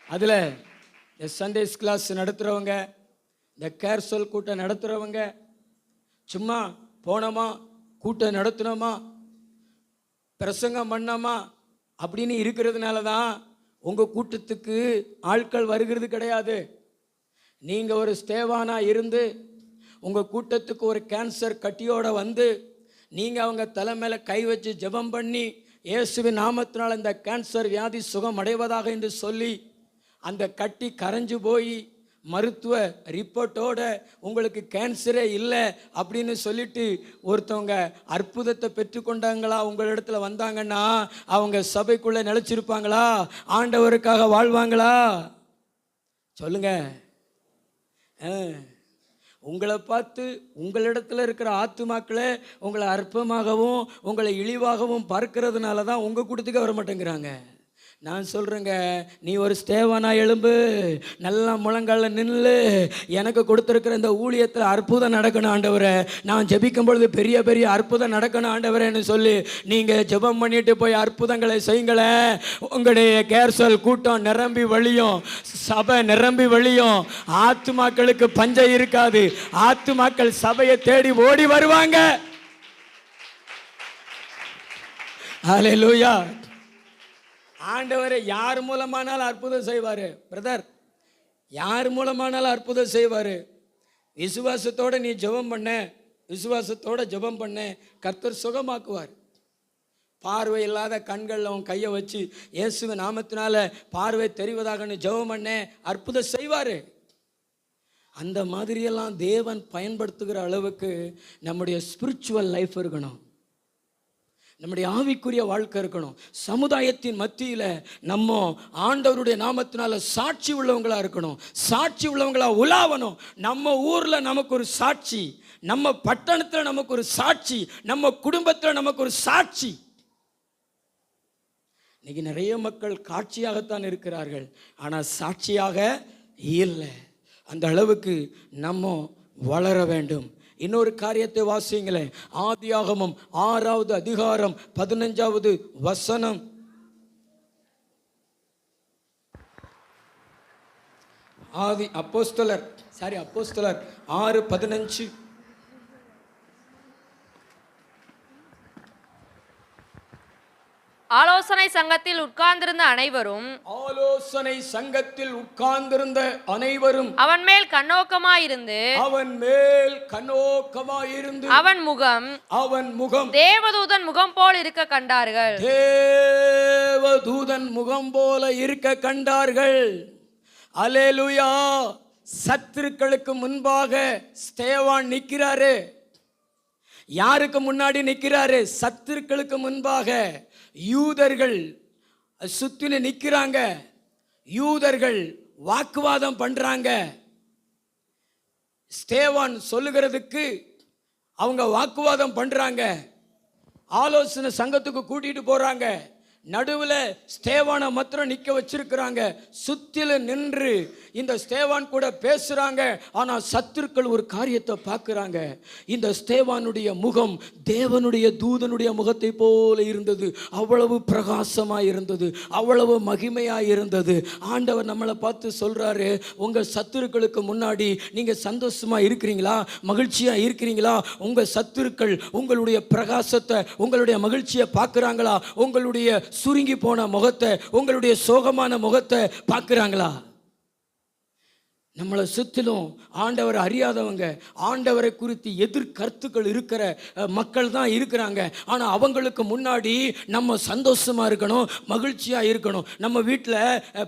அதுல சண்டேஸ் கிளாஸ் நடத்துறவங்க, இந்த கேர்சல் கூட்டம் நடத்துறவங்க, சும்மா போனோமா கூட்டம் நடத்தினோமா பிரசங்கம் பண்ணோமா அப்படின்னு இருக்கிறதுனால தான் உங்கள் கூட்டத்துக்கு ஆட்கள் வருகிறது கிடையாது. நீங்கள் ஒரு ஸ்தேவானா இருந்து உங்கள் கூட்டத்துக்கு ஒரு கேன்சர் கட்டியோடு வந்து நீங்கள் அவங்க தலை மேலே கை வச்சு ஜெபம் பண்ணி இயேசுவின் நாமத்தினால் இந்த கேன்சர் வியாதி சுகம் அடைவதாக என்று சொல்லி அந்த கட்டி கரைஞ்சு போய் மருத்துவ ரிப்போர்ட்டோட உங்களுக்கு கேன்சரே இல்லை அப்படின்னு சொல்லிட்டு ஒருத்தவங்க அற்புதத்தை பெற்றுக்கொண்டாங்களா உங்களிடத்துல வந்தாங்கன்னா அவங்க சபைக்குள்ளே நிலைச்சிருப்பாங்களா? ஆண்டவருக்காக வாழ்வாங்களா? சொல்லுங்க. உங்களை பார்த்து உங்களிடத்துல இருக்கிற ஆத்துமாக்களை உங்களை அற்பமாகவும் உங்களை இழிவாகவும் பார்க்கறதுனால தான் உங்கள் கூட்டத்துக்கு வர மாட்டேங்கிறாங்க. நான் சொல்கிறேங்க, நீ ஒரு ஸ்தேவானா எழும்பு, நல்லா முழங்கால நின்று எனக்கு கொடுத்துருக்கிற இந்த ஊழியத்தில் அற்புதம் நடக்கணும் ஆண்டவரே, நான் ஜெபிக்கும் பொழுது பெரிய பெரிய அற்புதம் நடக்கணும் ஆண்டவரேன்னு சொல்லி நீங்கள் ஜெபம் பண்ணிட்டு போய் அற்புதங்களை செய்யுங்களேன். உங்களுடைய கேர்சல் கூட்டம் நிரம்பி வழியும், சபை நிரம்பி வழியும், ஆத்துமாக்களுக்கு பஞ்சம் இருக்காது. ஆத்துமாக்கள் சபையை தேடி ஓடி வருவாங்க. ஹல்லேலூயா. ஆண்டவரை யார் மூலமானாலும் அற்புதம் செய்வார். பிரதர், யார் மூலமானாலும் அற்புதம் செய்வார். விசுவாசத்தோடு நீ ஜெபம் பண்ண, விசுவாசத்தோடு ஜெபம் பண்ண, கர்த்தர் சுகமாக்குவார். பார்வை இல்லாத கண்களில் அவன் கையை வச்சு இயேசுவின் நாமத்தினால பார்வை தெரிவதாக ஜெபம் பண்ண, அற்புதம் செய்வார். அந்த மாதிரியெல்லாம் தேவன் பயன்படுத்துகிற அளவுக்கு நம்முடைய ஸ்பிரிச்சுவல் லைஃப் இருக்கணும், நம்முடைய ஆவிக்குரிய வாழ்க்கை இருக்கணும். சமுதாயத்தின் மத்தியில் நம்ம ஆண்டவருடைய நாமத்தினால சாட்சி உள்ளவங்களாக இருக்கணும், சாட்சி உள்ளவங்களாக உலாவணும். நம்ம ஊரில் நமக்கு ஒரு சாட்சி, நம்ம பட்டணத்தில் நமக்கு ஒரு சாட்சி, நம்ம குடும்பத்தில் நமக்கு ஒரு சாட்சி. இன்னைக்கு நிறைய மக்கள் காட்சியாகத்தான் இருக்கிறார்கள், ஆனால் சாட்சியாக இல்லை. அந்த அளவுக்கு நம்ம வளர வேண்டும். இன்னொரு காரியத்தை வாசிங்களேன். ஆதியாகமம் 6வது அதிகாரம் 15வது வசனம். அப்போஸ்தலர் 6:15.
ஆலோசனை சங்கத்தில் உட்கார்ந்திருந்த அனைவரும் அவன் மேல் கண்ணோக்கமாயிருந்து அவன் முகம் தேவதூதன் முகம் போல் இருக்க கண்டார்கள்.
தேவதூதன் முகம் போல இருக்க கண்டார்கள். அல்லேலூயா. சத்துருக்களுக்கு முன்பாக ஸ்தேவான் நிற்கிறாரு. யாருக்கு முன்னாடி நிற்கிறாரு? சத்துருக்களுக்கு முன்பாக. யூதர்கள் சுத்தில நிற்கிறாங்க. யூதர்கள் வாக்குவாதம் பண்றாங்க. ஸ்தேவான் சொல்லுகிறதுக்கு அவங்க வாக்குவாதம் பண்றாங்க. ஆலோசனை சங்கத்துக்கு கூட்டிட்டு போறாங்க. நடுவில் ஸ்தேவானை மாத்திரம் நிற்க வச்சிருக்கிறாங்க. சுத்தில நின்று இந்த ஸ்தேவான் கூட பேசுறாங்க. ஆனால் சத்துருக்கள் ஒரு காரியத்தை பார்க்குறாங்க. இந்த ஸ்தேவானுடைய முகம் தேவனுடைய தூதனுடைய முகத்தை போல இருந்தது. அவ்வளவு பிரகாசமாக இருந்தது, அவ்வளவு மகிமையாக இருந்தது. ஆண்டவர் நம்மளை பார்த்து சொல்றாரு, உங்கள் சத்துருக்களுக்கு முன்னாடி நீங்கள் சந்தோஷமா இருக்கிறீங்களா, மகிழ்ச்சியாக இருக்கிறீங்களா? உங்கள் சத்துருக்கள் உங்களுடைய பிரகாசத்தை, உங்களுடைய மகிழ்ச்சியை பார்க்குறாங்களா? உங்களுடைய சுருங்கி போன முகத்தை, உங்களுடைய சோகமான முகத்தை பார்க்குறாங்களா? நம்மளை சுற்றிலும் ஆண்டவரை அறியாதவங்க, ஆண்டவரை குறித்து எதிர்கருத்துக்கள் இருக்கிற மக்கள் தான் இருக்கிறாங்க. ஆனால் அவங்களுக்கு முன்னாடி நம்ம சந்தோஷமாக இருக்கணும், மகிழ்ச்சியாக இருக்கணும். நம்ம வீட்டில்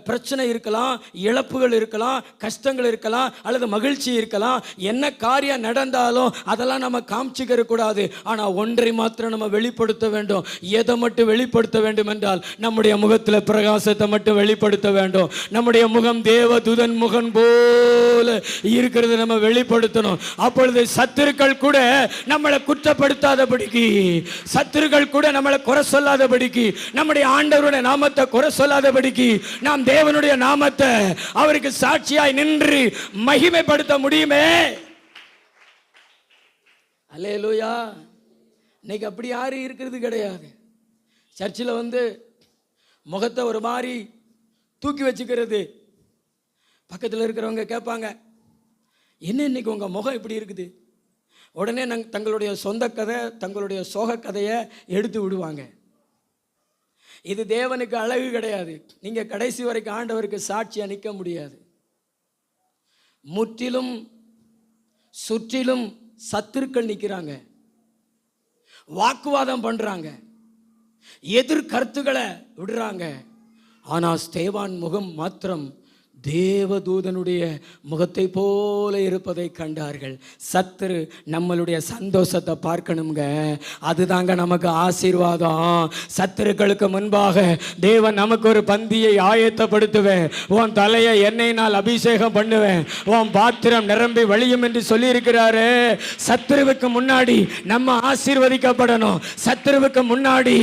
பிரச்சனை இருக்கலாம், இழப்புகள் இருக்கலாம், கஷ்டங்கள் இருக்கலாம், அல்லது மகிழ்ச்சி இருக்கலாம். என்ன காரியம் நடந்தாலும் அதெல்லாம் நம்ம காமிச்சிக்கிற கூடாது. ஆனால் ஒன்றை மாத்திரம் நம்ம வெளிப்படுத்த வேண்டும். எதை மட்டும் வெளிப்படுத்த வேண்டும் என்றால் நம்முடைய முகத்தில் பிரகாசத்தை மட்டும் வெளிப்படுத்த வேண்டும். நம்முடைய முகம் தேவதூதன் முகம் போல இருக்கிறது நம்ம வெளிப்படுத்தணும். அப்பொழுது சத்துருக்கள் கூட நம்மளை குற்றப்படுத்தாதபடிக்கு, சத்துருக்கள் கூட நம்மளை குறை சொல்லாதபடிக்கு, நம்முடைய ஆண்டவருடைய நாமத்தை குறை சொல்லாதபடிக்கு நாம் தேவனுடைய நாமத்தை அவருக்கு சாட்சியாய் நின்று மகிமைப்படுத்த முடியுமே. அல்லேலூயா. இன்னைக்கு அப்படி யாரும் இருக்கிறது கிடையாது. சர்ச்சில் வந்து முகத்தை ஒரு மாதிரி தூக்கி வச்சுக்கிறது. பக்கத்தில் இருக்கிறவங்க கேட்பாங்க, என்ன இன்னைக்கு உங்கள் முகம் இப்படி இருக்குது? உடனே தங்களுடைய சொந்த கதை, தங்களுடைய சோக கதையை எடுத்து விடுவாங்க. இது தேவனுக்கு அழகு கிடையாது. நீங்க கடைசி வரைக்கும் ஆண்டவருக்கு சாட்சியா நிற்க முடியாது. முற்றிலும் சுற்றிலும் சத்துருக்கள் நிற்கிறாங்க, வாக்குவாதம் பண்றாங்க, எதிர்கருத்துக்களை விடுறாங்க. ஆனா ஸ்தேவான் முகம் மாத்திரம் தேவதூதனுடைய முகத்தை போல இருப்பதை கண்டார்கள். சத்துரு நம்மளுடைய சந்தோஷத்தை பார்க்கணுங்க, அதுதாங்க நமக்கு ஆசீர்வாதம். சத்துருக்களுக்கு முன்பாக தேவன் நமக்கு ஒரு பந்தியை ஆயத்தப்படுத்துவேன், உன் தலையை எண்ணெயினால் அபிஷேகம் பண்ணுவேன், உன் பாத்திரம் நிரம்பி வழியும் என்று சொல்லியிருக்கிறாரு. சத்துருவுக்கு முன்னாடி நம்ம ஆசீர்வதிக்கப்படணும், சத்துருவுக்கு முன்னாடி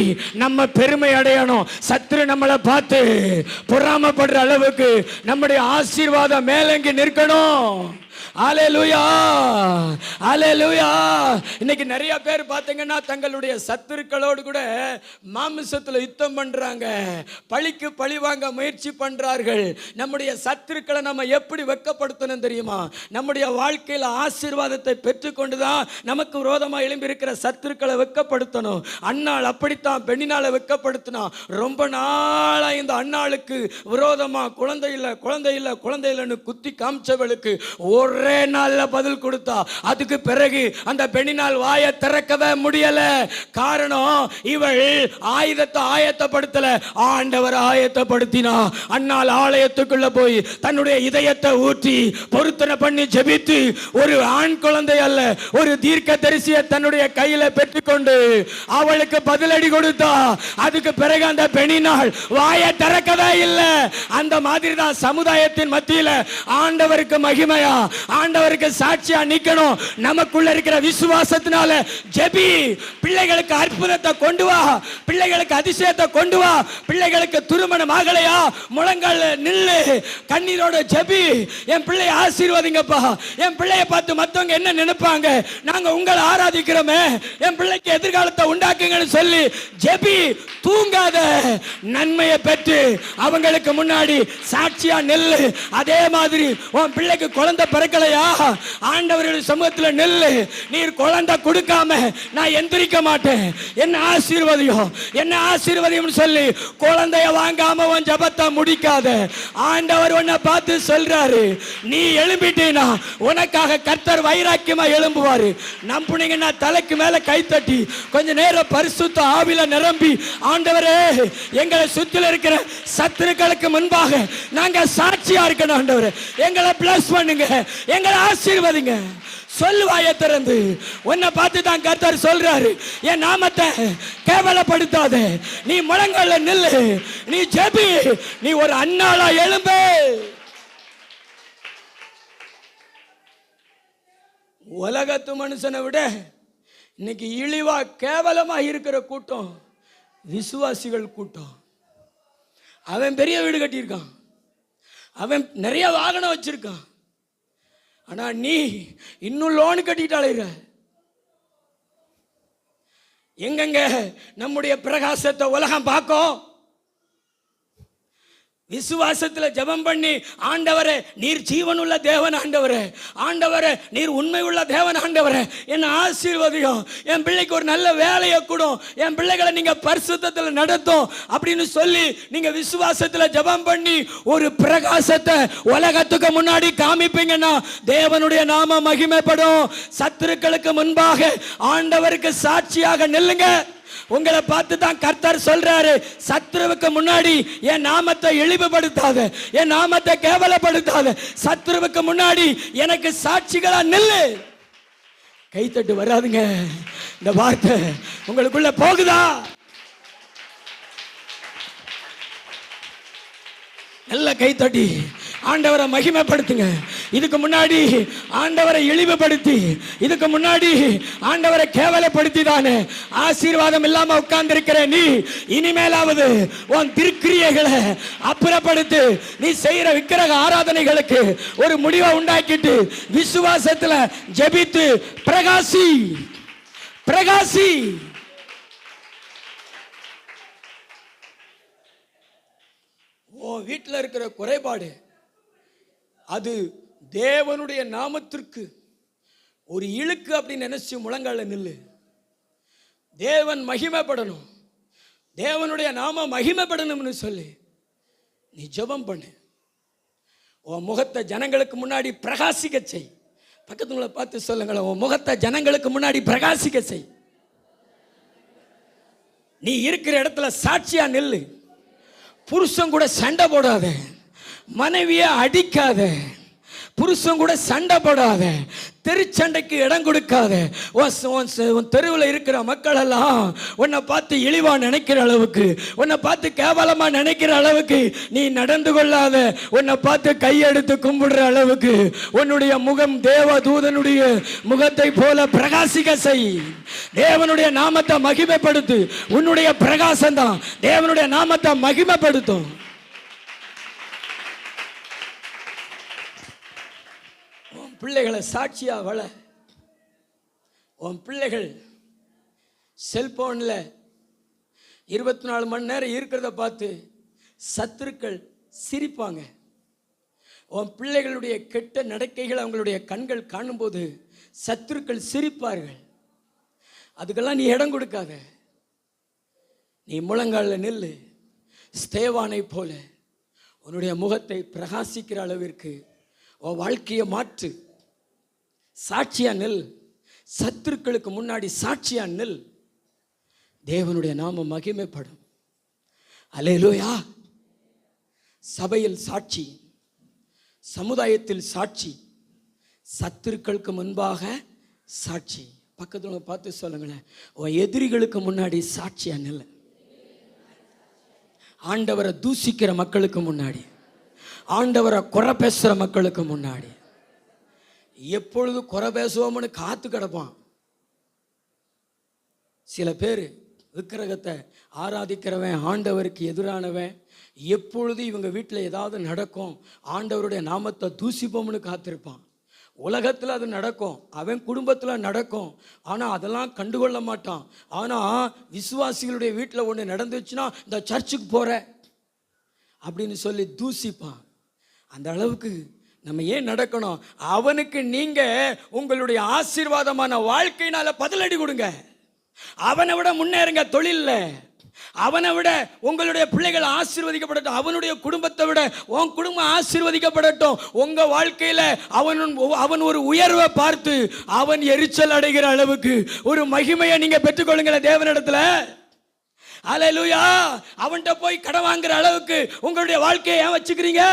நம்ம பெருமை அடையணும். சத்துரு நம்மளை பார்த்து பொறாமப்படுற அளவுக்கு நம்முடைய ஆசீர்வாதம் மேலங்கி நிற்கணும். அல்லேலூயா, அல்லேலூயா. இன்னைக்கு நிறைய பேர் பார்த்தீங்கன்னா தங்களுடைய சத்துருக்களோடு கூட மாமிசத்தில் யுத்தம் பண்றாங்க, பழிக்கு பழி வாங்க முயற்சி பண்றார்கள். நம்முடைய சத்துருக்களை நம்ம எப்படி வெட்கப்படுத்தணும் தெரியுமா? நம்முடைய வாழ்க்கையில் ஆசீர்வாதத்தை பெற்றுக்கொண்டுதான் நமக்கு விரோதமாக எழும்பி இருக்கிற சத்துருக்களை வெட்கப்படுத்தணும். அன்னாள் அப்படித்தான் பெண்ணினால வெட்கப்படுத்தினா. ரொம்ப நாளா இந்த அன்னாளுக்கு விரோதமா குழந்தை இல்லை குழந்தை இல்லை குழந்தை இல்லைன்னு குத்தி காமிச்சவளுக்கு ஒரே நாள்ல பதில் கொடுத்தா. அதுக்கு பிறகு அந்த பெண்ணினால் வாயை திறக்கவே முடியல. காரணம், இவள் ஆயுதத்தை ஆயத்தப்படுத்தல, ஆண்டவர் ஆயத்தப்படுத்தினா. அன்னால் ஆலயத்துக்குள்ள போய் தன்னுடைய இதயத்தை ஊற்றி பொருத்தனை பண்ணி ஜெபித்து ஒரு ஆண் குழந்தை அல்ல ஒரு தீர்க்கதரிசியை தன்னுடைய கையில பெற்றுக்கொண்டு அவளுக்கு பதிலடி கொடுத்தா. அதுக்கு பிறகு அந்த பெண்ணினால் வாயை திறக்கவே இல்லை. அந்த மாதிரி தான் சமுதாயத்தின் மத்தியில் ஆண்டவருக்கு மகிமையா, ஆண்டவருக்கு சாட்சியா நிக்கணும். நமக்குள்ள இருக்கிற விசுவாசத்தினால ஜெபி. பிள்ளைகளுக்கு அற்புதத்தை கொண்டு வா, பிள்ளைகளுக்கு அதிசயத்தை கொண்டு வா. பிள்ளைகளுக்கு திருமணம் ஆகலையா, முழங்கால் நில்லு, கண்ணீரோட ஜெபி. என் பிள்ளையை ஆசீர்வதிங்கப்பா. என் பிள்ளையை பார்த்து மற்றவங்க என்ன நினைப்பாங்க, நாங்க உங்களை ஆராதிக்கிறோமே, என் பிள்ளைக்கு எதிர்காலத்தை உண்டாக்குங்கன்னு சொல்லி ஜெபி. தூங்காத, நன்மையை பெற்று அவங்களுக்கு முன்னாடி சாட்சியா நெல்லு. அதே மாதிரி உன் பிள்ளைக்கு குழந்தை பிறக்கலையா, ஆண்டவருடைய சமூகத்தில் நெல்லு. நீர் குழந்தை கொடுக்காம நான் எந்திரிக்க மாட்டேன், என்ன ஆசீர்வதியும் என்ன ஆசீர்வதியும் சொல்லி குழந்தைய வாங்காம உன் ஜபத்தை முடிக்காத. ஆண்டவர் உன்னை பார்த்து சொல்றாரு, நீ எழும்பிட்டீனா உனக்காக கர்த்தர் வைராக்கியமா எழும்புவாரு. நம்புனீங்கன்னா தலைக்கு மேல கைத்தட்டி கொஞ்ச நேரம் பரிசுத்த ஆவில நிரம்பி, ஆண்டவரே எங்களை சுற்றில இருக்கிற சத்துருக்களுக்கு முன்பாக நாங்க சாட்சியா இருக்கணும், ஆண்டவரே எங்களை பிளஸ் பண்ணுங்க, எங்களை ஆசீர்வதிங்க. சொல்லுவாய திறந்து. உன்னை பார்த்து தான் கர்த்தர் சொல்றாரு, என் நாமத்தை கேவலப்படுத்தாத, நீ முழங்கால நில்லு, நீ ஜெபி, நீ ஒரு அன்னாளா எழும்பு. உலகத்து மனுஷனை விட இன்னைக்கு இழிவா கேவலமா இருக்கிற கூட்டம் விசுவாசிகள் கூட்டம். அவன் பெரிய வீடு கட்டியிருக்கான், அவன் நிறைய வாகனம் வச்சிருக்கான், ஆனா நீ இன்னும் லோன் கட்டிட்டாள. எங்கெங்க நம்முடைய பிரகாசத்தை உலகம் பார்க்கும்? விசுவாசத்தில் ஜெபம் பண்ணி, ஆண்டவரே நீர் ஜீவனுள்ள தேவன், ஆண்டவரே ஆண்டவரே நீர் உண்மை உள்ள தேவன், ஆண்டவரே என்ன ஆசீர்வதியும், என் பிள்ளைக்கு ஒரு நல்ல வேலையை கொடும், என் பிள்ளைகளை நீங்க பரிசுத்தத்தில் நடத்தும் அப்படின்னு சொல்லி நீங்க விசுவாசத்தில் ஜெபம் பண்ணி ஒரு பிரகாசத்தை உலகத்துக்கு முன்னாடி காமிப்பீங்கன்னா தேவனுடைய நாம மகிமைப்படும். சத்துருக்களுக்கு முன்பாக ஆண்டவருக்கு சாட்சியாக நில்லுங்க. உங்களை பார்த்து தான் கர்த்தர் சொல்றாரு, சத்துருவுக்கு முன்னாடி என் நாமத்தை இழிவுபடுத்தாத, என் நாமத்தை கேவலப்படுத்தாத, சத்துருவுக்கு முன்னாடி எனக்கு சாட்சிகளா நில்லு. கைத்தட்டு வராதுங்க, இந்த வார்த்தை உங்களுக்குள்ள போகுதா? நல்ல கைத்தட்டி ஆண்டவரை மகிமைப்படுத்துங்க. இதுக்கு முன்னாடி ஆண்டவரை இழிவுபடுத்தி, இதுக்கு முன்னாடி ஆண்டவரை கேவலப்படுத்தி தானே ஆசீர்வாதம் இல்லாம உட்கார்ந்து இருக்கிற நீ, இனிமேலாவது உன் திருக்கிரியைகளை அப்புறப்படுத்து. நீ செய்யற விக்கிரக ஆராதனைகளுக்கு ஒரு முடிவை உண்டாக்கிட்டு விசுவாசத்துல ஜெபித்து பிரகாசி, பிரகாசி. ஓ வீட்டில் இருக்கிற குறைபாடு அது தேவனுடைய நாமத்திற்கு ஒரு இழுக்கு அப்படின்னு நினைச்சு முழங்கால நில்லு. தேவன் மகிமைப்படணும், தேவனுடைய நாம மகிமைப்படணும்னு சொல்லி நீ ஜெபம் பண்ணு. உன் முகத்தை ஜனங்களுக்கு முன்னாடி பிரகாசிக்க செய். பக்கத்துல பார்த்து சொல்லுங்களேன், உன் முகத்தை ஜனங்களுக்கு முன்னாடி பிரகாசிக்க செய். நீ இருக்கிற இடத்துல சாட்சியா நில்லு. புருஷன் கூட சண்டை போடாத, மனைவியை அடிக்காத, புருஷன் கூட சண்டை போடாத, தெருச்சண்டைக்கு இடம் கொடுக்காத. உன் தெருவில் இருக்கிற மக்கள் எல்லாம் உன்னை பார்த்து இழிவா நினைக்கிற அளவுக்கு, உன்னை பார்த்து கேவலமா நினைக்கிற அளவுக்கு நீ நடந்து கொள்ளாத. உன்னை பார்த்து கையெடுத்து கும்பிடுற அளவுக்கு உன்னுடைய முகம் தேவதூதனுடைய முகத்தை போல பிரகாசிக்க செய். தேவனுடைய நாமத்தை மகிமைப்படுத்து. உன்னுடைய பிரகாசம் தான் தேவனுடைய நாமத்தை மகிமைப்படுத்தும். பிள்ளைகளை சாட்சியா வள. உன் பிள்ளைகள் செல்போன்ல 24 மணி நேரம் இருக்கிறத பார்த்து சத்துருக்கள் சிரிப்பாங்க. உன் பிள்ளைகளுடைய கெட்ட நடக்கைகள் அவங்களுடைய கண்கள் காணும்போது சத்துருக்கள் சிரிப்பார்கள். அதுக்கெல்லாம் நீ இடம் கொடுக்காத. நீ முழங்காலில் நில்லு. ஸ்தேவானை போல உன்னுடைய முகத்தை பிரகாசிக்கிற அளவிற்கு உன் வாழ்க்கையை மாற்று. சாட்சியா நில். சத்துருக்களுக்கு முன்னாடி சாட்சியா நில். தேவனுடைய நாமம் மகிமைப்படும். அல்லேலூயா. சபையில் சாட்சி, சமுதாயத்தில் சாட்சி, சத்துருக்களுக்கு முன்பாக சாட்சி. பக்கத்துல பார்த்து சொல்லுங்களேன், உன் எதிரிகளுக்கு முன்னாடி சாட்சியா நில். ஆண்டவரை தூசிக்கிற மக்களுக்கு முன்னாடி, ஆண்டவரை குறை பேசுகிற மக்களுக்கு முன்னாடி, எப்பொழுது குறை பேசுவோம்னு காத்து கிடப்பான். சில பேர் விக்கிரகத்தை ஆராதிக்கிறவன், ஆண்டவருக்கு எதிரானவன், எப்பொழுது இவங்க வீட்டில் ஏதாவது நடக்கும் ஆண்டவருடைய நாமத்தை தூசிப்போம்னு காத்திருப்பான். உலகத்தில் அது நடக்கும், அவன் குடும்பத்தில் நடக்கும், ஆனால் அதெல்லாம் கண்டுகொள்ள மாட்டான். ஆனால் விசுவாசிகளுடைய வீட்டில் ஒன்று நடந்துச்சுன்னா இந்த சர்ச்சுக்கு போகிற அப்படின்னு சொல்லி தூசிப்பான். அந்த அளவுக்கு நம்ம ஏன் நடக்கணும்? அவனுக்கு நீங்க உங்களுடைய ஆசீர்வாதமான வாழ்க்கையினால பதிலடி கொடுங்க. அவனை விட முன்னேறுங்க தொழில்ல. அவனை விட உங்களுடைய பிள்ளைகள் ஆசீர்வதிக்கப்படட்டும். அவனுடைய குடும்பத்தை விட உன் குடும்பம் ஆசீர்வதிக்கப்படட்டும். உங்க வாழ்க்கையில அவன் ஒரு உயர்வை பார்த்து அவன் எரிச்சல் அடைகிற அளவுக்கு ஒரு மகிமையை நீங்க பெற்றுக்கொள்ளுங்கள தேவனிடத்துல. அல்லேலூயா. அவன்கிட்ட போய் கடன் வாங்குற அளவுக்கு உங்களுடைய வாழ்க்கையை ஏன் வச்சுக்கிறீங்க?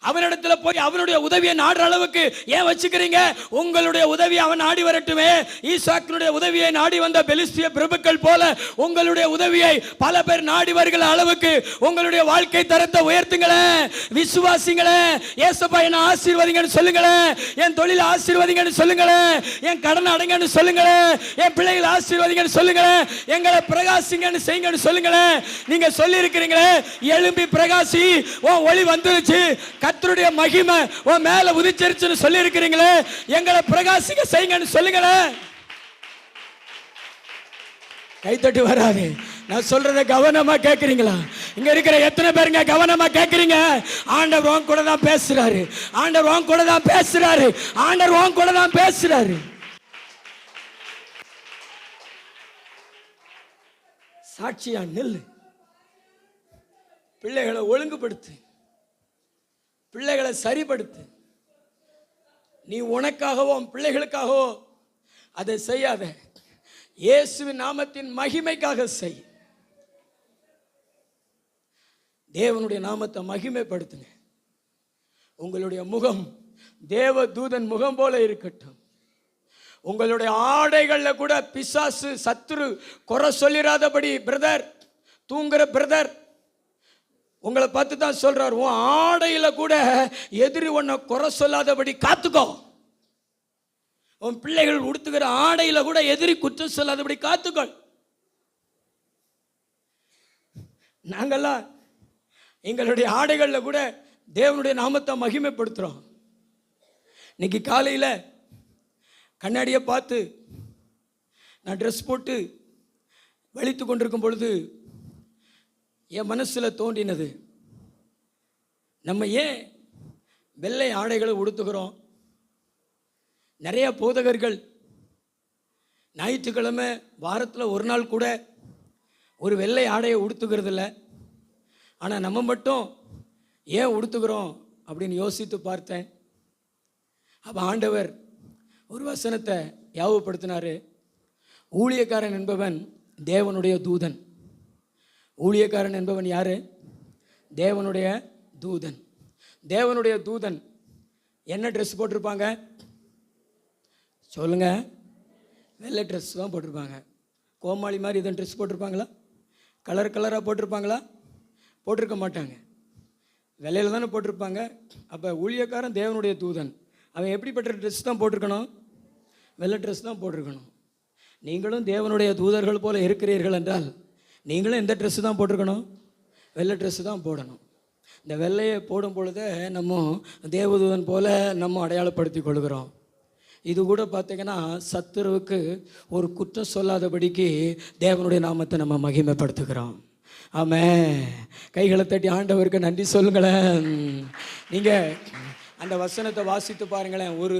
அவனிடத்துல போய் அவனுடைய உதவியை நாடுற அளவுக்கு ஏன் வச்சுக்கிறீங்க? உங்களுடைய உதவி அவன் நாடி வரட்டுமே. ஈசாக்கினுடைய உதவியை நாடி வந்த பெலிஸ்திய பிரபுக்கள் போல உங்களுடைய உதவியை பல பேர் நாடி வருகிற அளவுக்கு உங்களுடைய வாழ்க்கை தரத்தை உயர்த்துங்களேன். விசுவாசிங்களேன். ஏசப்பா என்ன ஆசீர்வதிங்கன்னு சொல்லுங்களேன். என் தொழில் ஆசீர்வதிங்கன்னு சொல்லுங்களேன். என் கடன் அடைங்கன்னு சொல்லுங்களேன். என் பிள்ளைகள் ஆசீர்வதிங்கன்னு சொல்லுங்களேன். எங்களை பிரகாசிங்கன்னு செய்யுங்கன்னு சொல்லுங்களேன். நீங்க சொல்லி இருக்கிறீங்களே, எழும்பி பிரகாசி, உன் ஒளி வந்துருச்சு, கர்த்தருடைய மகிமை உன் மேல உதிச்சிருச்சுன்னு சொல்லி இருக்கிறீங்களே, எங்களை பிரகாசிக்க செய்யுங்கன்னு சொல்லுங்களேன். கைத்தட்டி வராது. நான் சொல்றத கவனமா கேட்கறீங்களா? இங்க இருக்கிற எத்தனை பேருங்க கவனமா கேட்கறீங்க? ஆண்டவர் உன் கூட தான் பேசுறாரு. ஆண்டவர் உன் கூட தான் பேசுறாரு. ஆண்டவர் உன் கூட தான் பேசுறாரு. சாட்சியா நில்லு. பிள்ளைகளை ஒழுங்குபடுத்து. பிள்ளைகளை சரிப்படுத்து. நீ உனக்காகவோ பிள்ளைகளுக்காகவோ அதை செய்யாத. இயேசுவின் நாமத்தின் மகிமைக்காக செய். தேவனுடைய நாமத்தை மகிமைப்படுத்துங்க. உங்களுடைய முகம் தேவ தூதன் முகம் போல இருக்கட்டும். உங்களுடைய ஆடைகள்ல கூட பிசாசு சத்துரு குறை சொல்லிராதபடி, பிரதர் தூங்குற பிரதர் உங்களை பார்த்து தான் சொல்றார், உன் ஆடையில கூட எதிரி உன்னை குறை சொல்லாதபடி காத்துக்கோ. உன் பிள்ளைகள் உடுத்துகிற ஆடையில கூட எதிரி குற்றம் சொல்லாதபடி காத்துக்கோ. நாங்கெல்லாம் எங்களுடைய ஆடைகள்ல கூட தேவனுடைய நாமத்தை மகிமைப்படுத்துறோம். இன்னைக்கு காலையில கண்ணாடியை பார்த்து நான் ட்ரெஸ் போட்டு வலித்து கொண்டிருக்கும் பொழுது என் மனசுல தோன்றினது, நம்ம ஏன் வெள்ளை ஆடைகளை உடுத்துகிறோம்? நிறைய போதகர்கள் ஞாயிற்றுக்கிழமை வாரத்தில் ஒரு நாள் கூட ஒரு வெள்ளை ஆடையை உடுத்துக்கிறது இல்லை. ஆனால் நம்ம மட்டும் ஏன் உடுத்துக்கிறோம் அப்படின்னு யோசித்து பார்த்தேன். அப்போ ஆண்டவர் ஒரு வசனத்தை ஞாபகப்படுத்தினார். ஊழியக்காரன் என்பவன் தேவனுடைய தூதன். ஊழியக்காரன் என்பவன் யார்? தேவனுடைய தூதன். தேவனுடைய தூதன் என்ன ட்ரெஸ் போட்டிருப்பாங்க சொல்லுங்க? வெள்ளை ட்ரெஸ் தான் போட்டிருப்பாங்க. கோமாளி மாதிரி இதன் ட்ரெஸ் போட்டிருப்பாங்களா? கலர் கலராக போட்டிருப்பாங்களா? போட்டிருக்க மாட்டாங்க. வெள்ளையில் தானே போட்டிருப்பாங்க. அப்போ ஊழியக்காரன் தேவனுடைய தூதன். அவன் எப்படிப்பட்ட ட்ரெஸ் தான் போட்டிருக்கணும்? வெள்ளை ட்ரெஸ் தான் போட்டிருக்கணும். நீங்களும் தேவனுடைய தூதர்கள் போல இருக்கிறீர்கள் என்றால் நீங்களும் எந்த ட்ரெஸ்ஸு தான் போட்டிருக்கணும்? வெள்ளை ட்ரெஸ்ஸு தான் போடணும். இந்த வெள்ளையை போடும் பொழுதே நம்ம தேவதூதன் போல நம்ம அடையாளப்படுத்தி கொள்கிறோம். இது கூட பார்த்திங்கன்னா சத்துருவுக்கு ஒரு குற்றம் சொல்லாதபடிக்கு தேவனுடைய நாமத்தை நம்ம மகிமைப்படுத்துகிறோம். ஆமென். கைகளை தட்டி ஆண்டவருக்கு நன்றி சொல்லுங்களேன். நீங்கள் அந்த வசனத்தை வாசித்து பாருங்களேன். ஒரு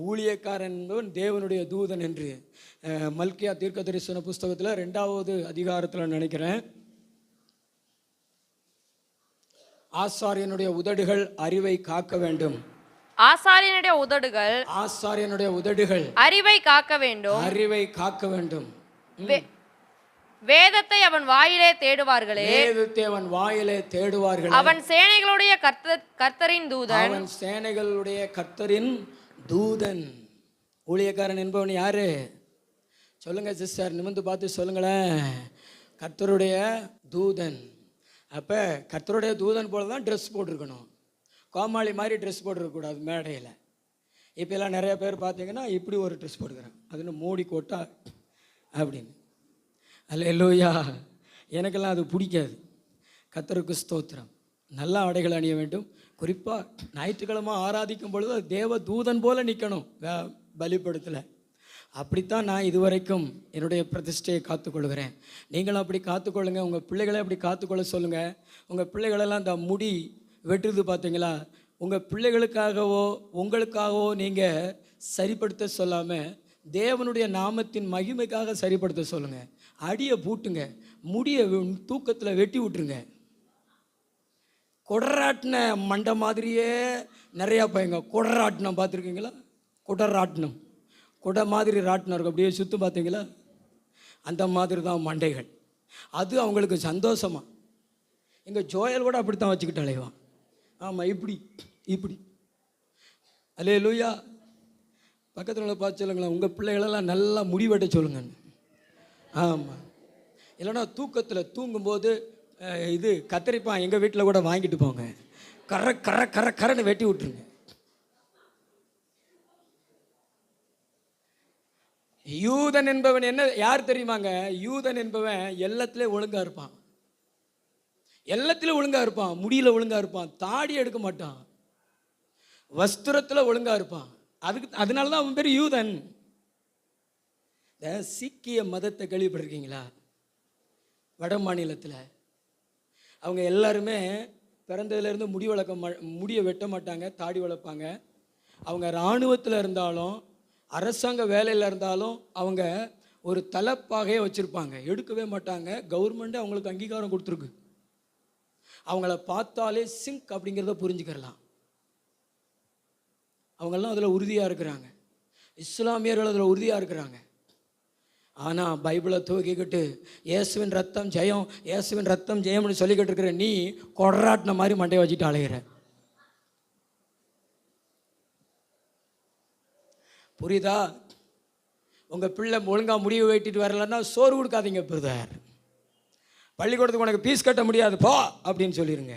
ஊழியக்காரன் தேவனுடைய தூதன் என்று மல்கியா தீர்க்கதரிசன புஸ்தகத்தில் 2வது அதிகாரத்தில் நினைக்கிறேன். ஆசாரியனுடைய உதடுகள் அறிவை காக்க வேண்டும்.
ஆசாரியனுடைய உதடுகள் அறிவை காக்க வேண்டும்.
அறிவை காக்க வேண்டும்.
வேதத்தை அவன் வாயிலே தேடுவார்களே.
வேதத்தை அவன் வாயிலே தேடுவார்கள்.
அவன் சேனைகளுடைய கர்த்தரின் தூதன்.
அவன் சேனைகளுடைய கர்த்தரின் தூதன். ஊழியக்காரன் என்பவன் யாரு? சொல்லுங்க சிஸ்டர், நிமிர்ந்து பார்த்து சொல்லுங்களேன். கர்த்தருடைய தூதன். அப்போ கர்த்தருடைய தூதன் போல தான் ட்ரெஸ் போட்டிருக்கணும். கோமாளி மாதிரி ட்ரெஸ் போட்டிருக்கக்கூடாது மேடையில். இப்போலாம் நிறைய பேர் பார்த்தீங்கன்னா இப்படி ஒரு ட்ரெஸ் போட்டுக்கிறேன், அதுன்னு மூடி கோட்டா அப்படின்னு. அல்லேலூயா. எனக்கெல்லாம் அது பிடிக்காது. கர்த்தருக்கு ஸ்தோத்திரம். நல்ல ஆடைகள் அணிய வேண்டும். குறிப்பாக ஞாயிற்றுக்கிழமை ஆராதிக்கும் பொழுது தேவ தூதன் போல நிற்கணும் பலிபடத்தில். அப்படித்தான் நான் இதுவரைக்கும் என்னுடைய பிரதிஷ்டையை காத்துக்கொள்கிறேன். நீங்களும் அப்படி காத்துக்கொள்ளுங்க. உங்கள் பிள்ளைகளை அப்படி காத்துக்கொள்ள சொல்லுங்கள். உங்கள் பிள்ளைகளெல்லாம் இந்த முடி வெட்டுறது பார்த்தீங்களா? உங்கள் பிள்ளைகளுக்காகவோ உங்களுக்காகவோ நீங்கள் சரிப்படுத்த சொல்லாமல் தேவனுடைய நாமத்தின் மகிமைக்காக சரிப்படுத்த சொல்லுங்கள். அடியை பூட்டுங்க, முடியை தூக்கத்தில் வெட்டி விட்டுருங்க. குடராட்டின மண்டை மாதிரியே நிறையா பையங்க குடராட்டினம் பார்த்துருக்கீங்களா? குடராட்டினம், குடை மாதிரி ராட்டினம் இருக்கும், அப்படியே சுற்று பார்த்தீங்களா? அந்த மாதிரி தான் மண்டைகள். அது அவங்களுக்கு சந்தோஷமா. எங்கள் ஜோயல் கூட அப்படி தான் வச்சுக்கிட்டு அலைவான். ஆமாம், இப்படி இப்படி. அல்லேலூயா. பக்கத்தில் உள்ள பார்த்து சொல்லுங்களேன், உங்கள் பிள்ளைகளெல்லாம் நல்லா முடிவெட்ட சொல்லுங்கன்னு. ஆமாம். இல்லைன்னா தூக்கத்தில் தூங்கும்போது இது கத்தரிப்பான் எங்கள் வீட்டில் கூட வாங்கிட்டு போங்க, கரன்னு வெட்டி விட்டுருங்க. யூதன் என்பவன் என்ன யார் தெரியுமாங்க? யூதன் என்பவன் எல்லாத்துலேயும் ஒழுங்காக இருப்பான். எல்லாத்துலேயும் ஒழுங்காக இருப்பான். முடியில் ஒழுங்காக இருப்பான். தாடி எடுக்க மாட்டான். வஸ்திரத்தில் ஒழுங்காக இருப்பான். அதனால தான் அவன் பேர் யூதன். இந்த சீக்கிய மதத்தை கேள்விப்பட்டிருக்கீங்களா? வட மாநிலத்தில் அவங்க எல்லாருமே பிறந்ததுலேருந்து முடியை வெட்ட மாட்டாங்க, தாடி வளர்ப்பாங்க. அவங்க இராணுவத்தில் இருந்தாலும் அரசாங்க வேலையில் இருந்தாலும் அவங்க ஒரு தலைப்பாகையே வச்சுருப்பாங்க, எடுக்கவே மாட்டாங்க. கவர்மெண்ட்டே அவங்களுக்கு அங்கீகாரம் கொடுத்துருக்கு. அவங்கள பார்த்தாலே சிங்க் அப்படிங்கிறத புரிஞ்சுக்கிறலாம். அவங்கெல்லாம் அதில் உறுதியாக இருக்கிறாங்க. இஸ்லாமியர்கள் அதில் உறுதியாக இருக்கிறாங்க. ஆனால் பைபிளை தூக்கிக்கிட்டு இயேசுவின் ரத்தம் ஜெயம், இயேசுவின் ரத்தம் ஜெயம்னு சொல்லிக்கிட்டு இருக்கிற நீ கொடராட்டின மாதிரி மண்டையை வச்சுட்டு அலைகிற. புரியுதா? உங்கள் பிள்ளை ஒழுங்காக முடிவு வெட்டிட்டு வரலன்னா சோறு கொடுக்காதீங்க பிரதர். பள்ளிக்கூடத்துக்கு உனக்கு ஃபீஸ் கட்ட முடியாது போ அப்படின்னு சொல்லிடுங்க.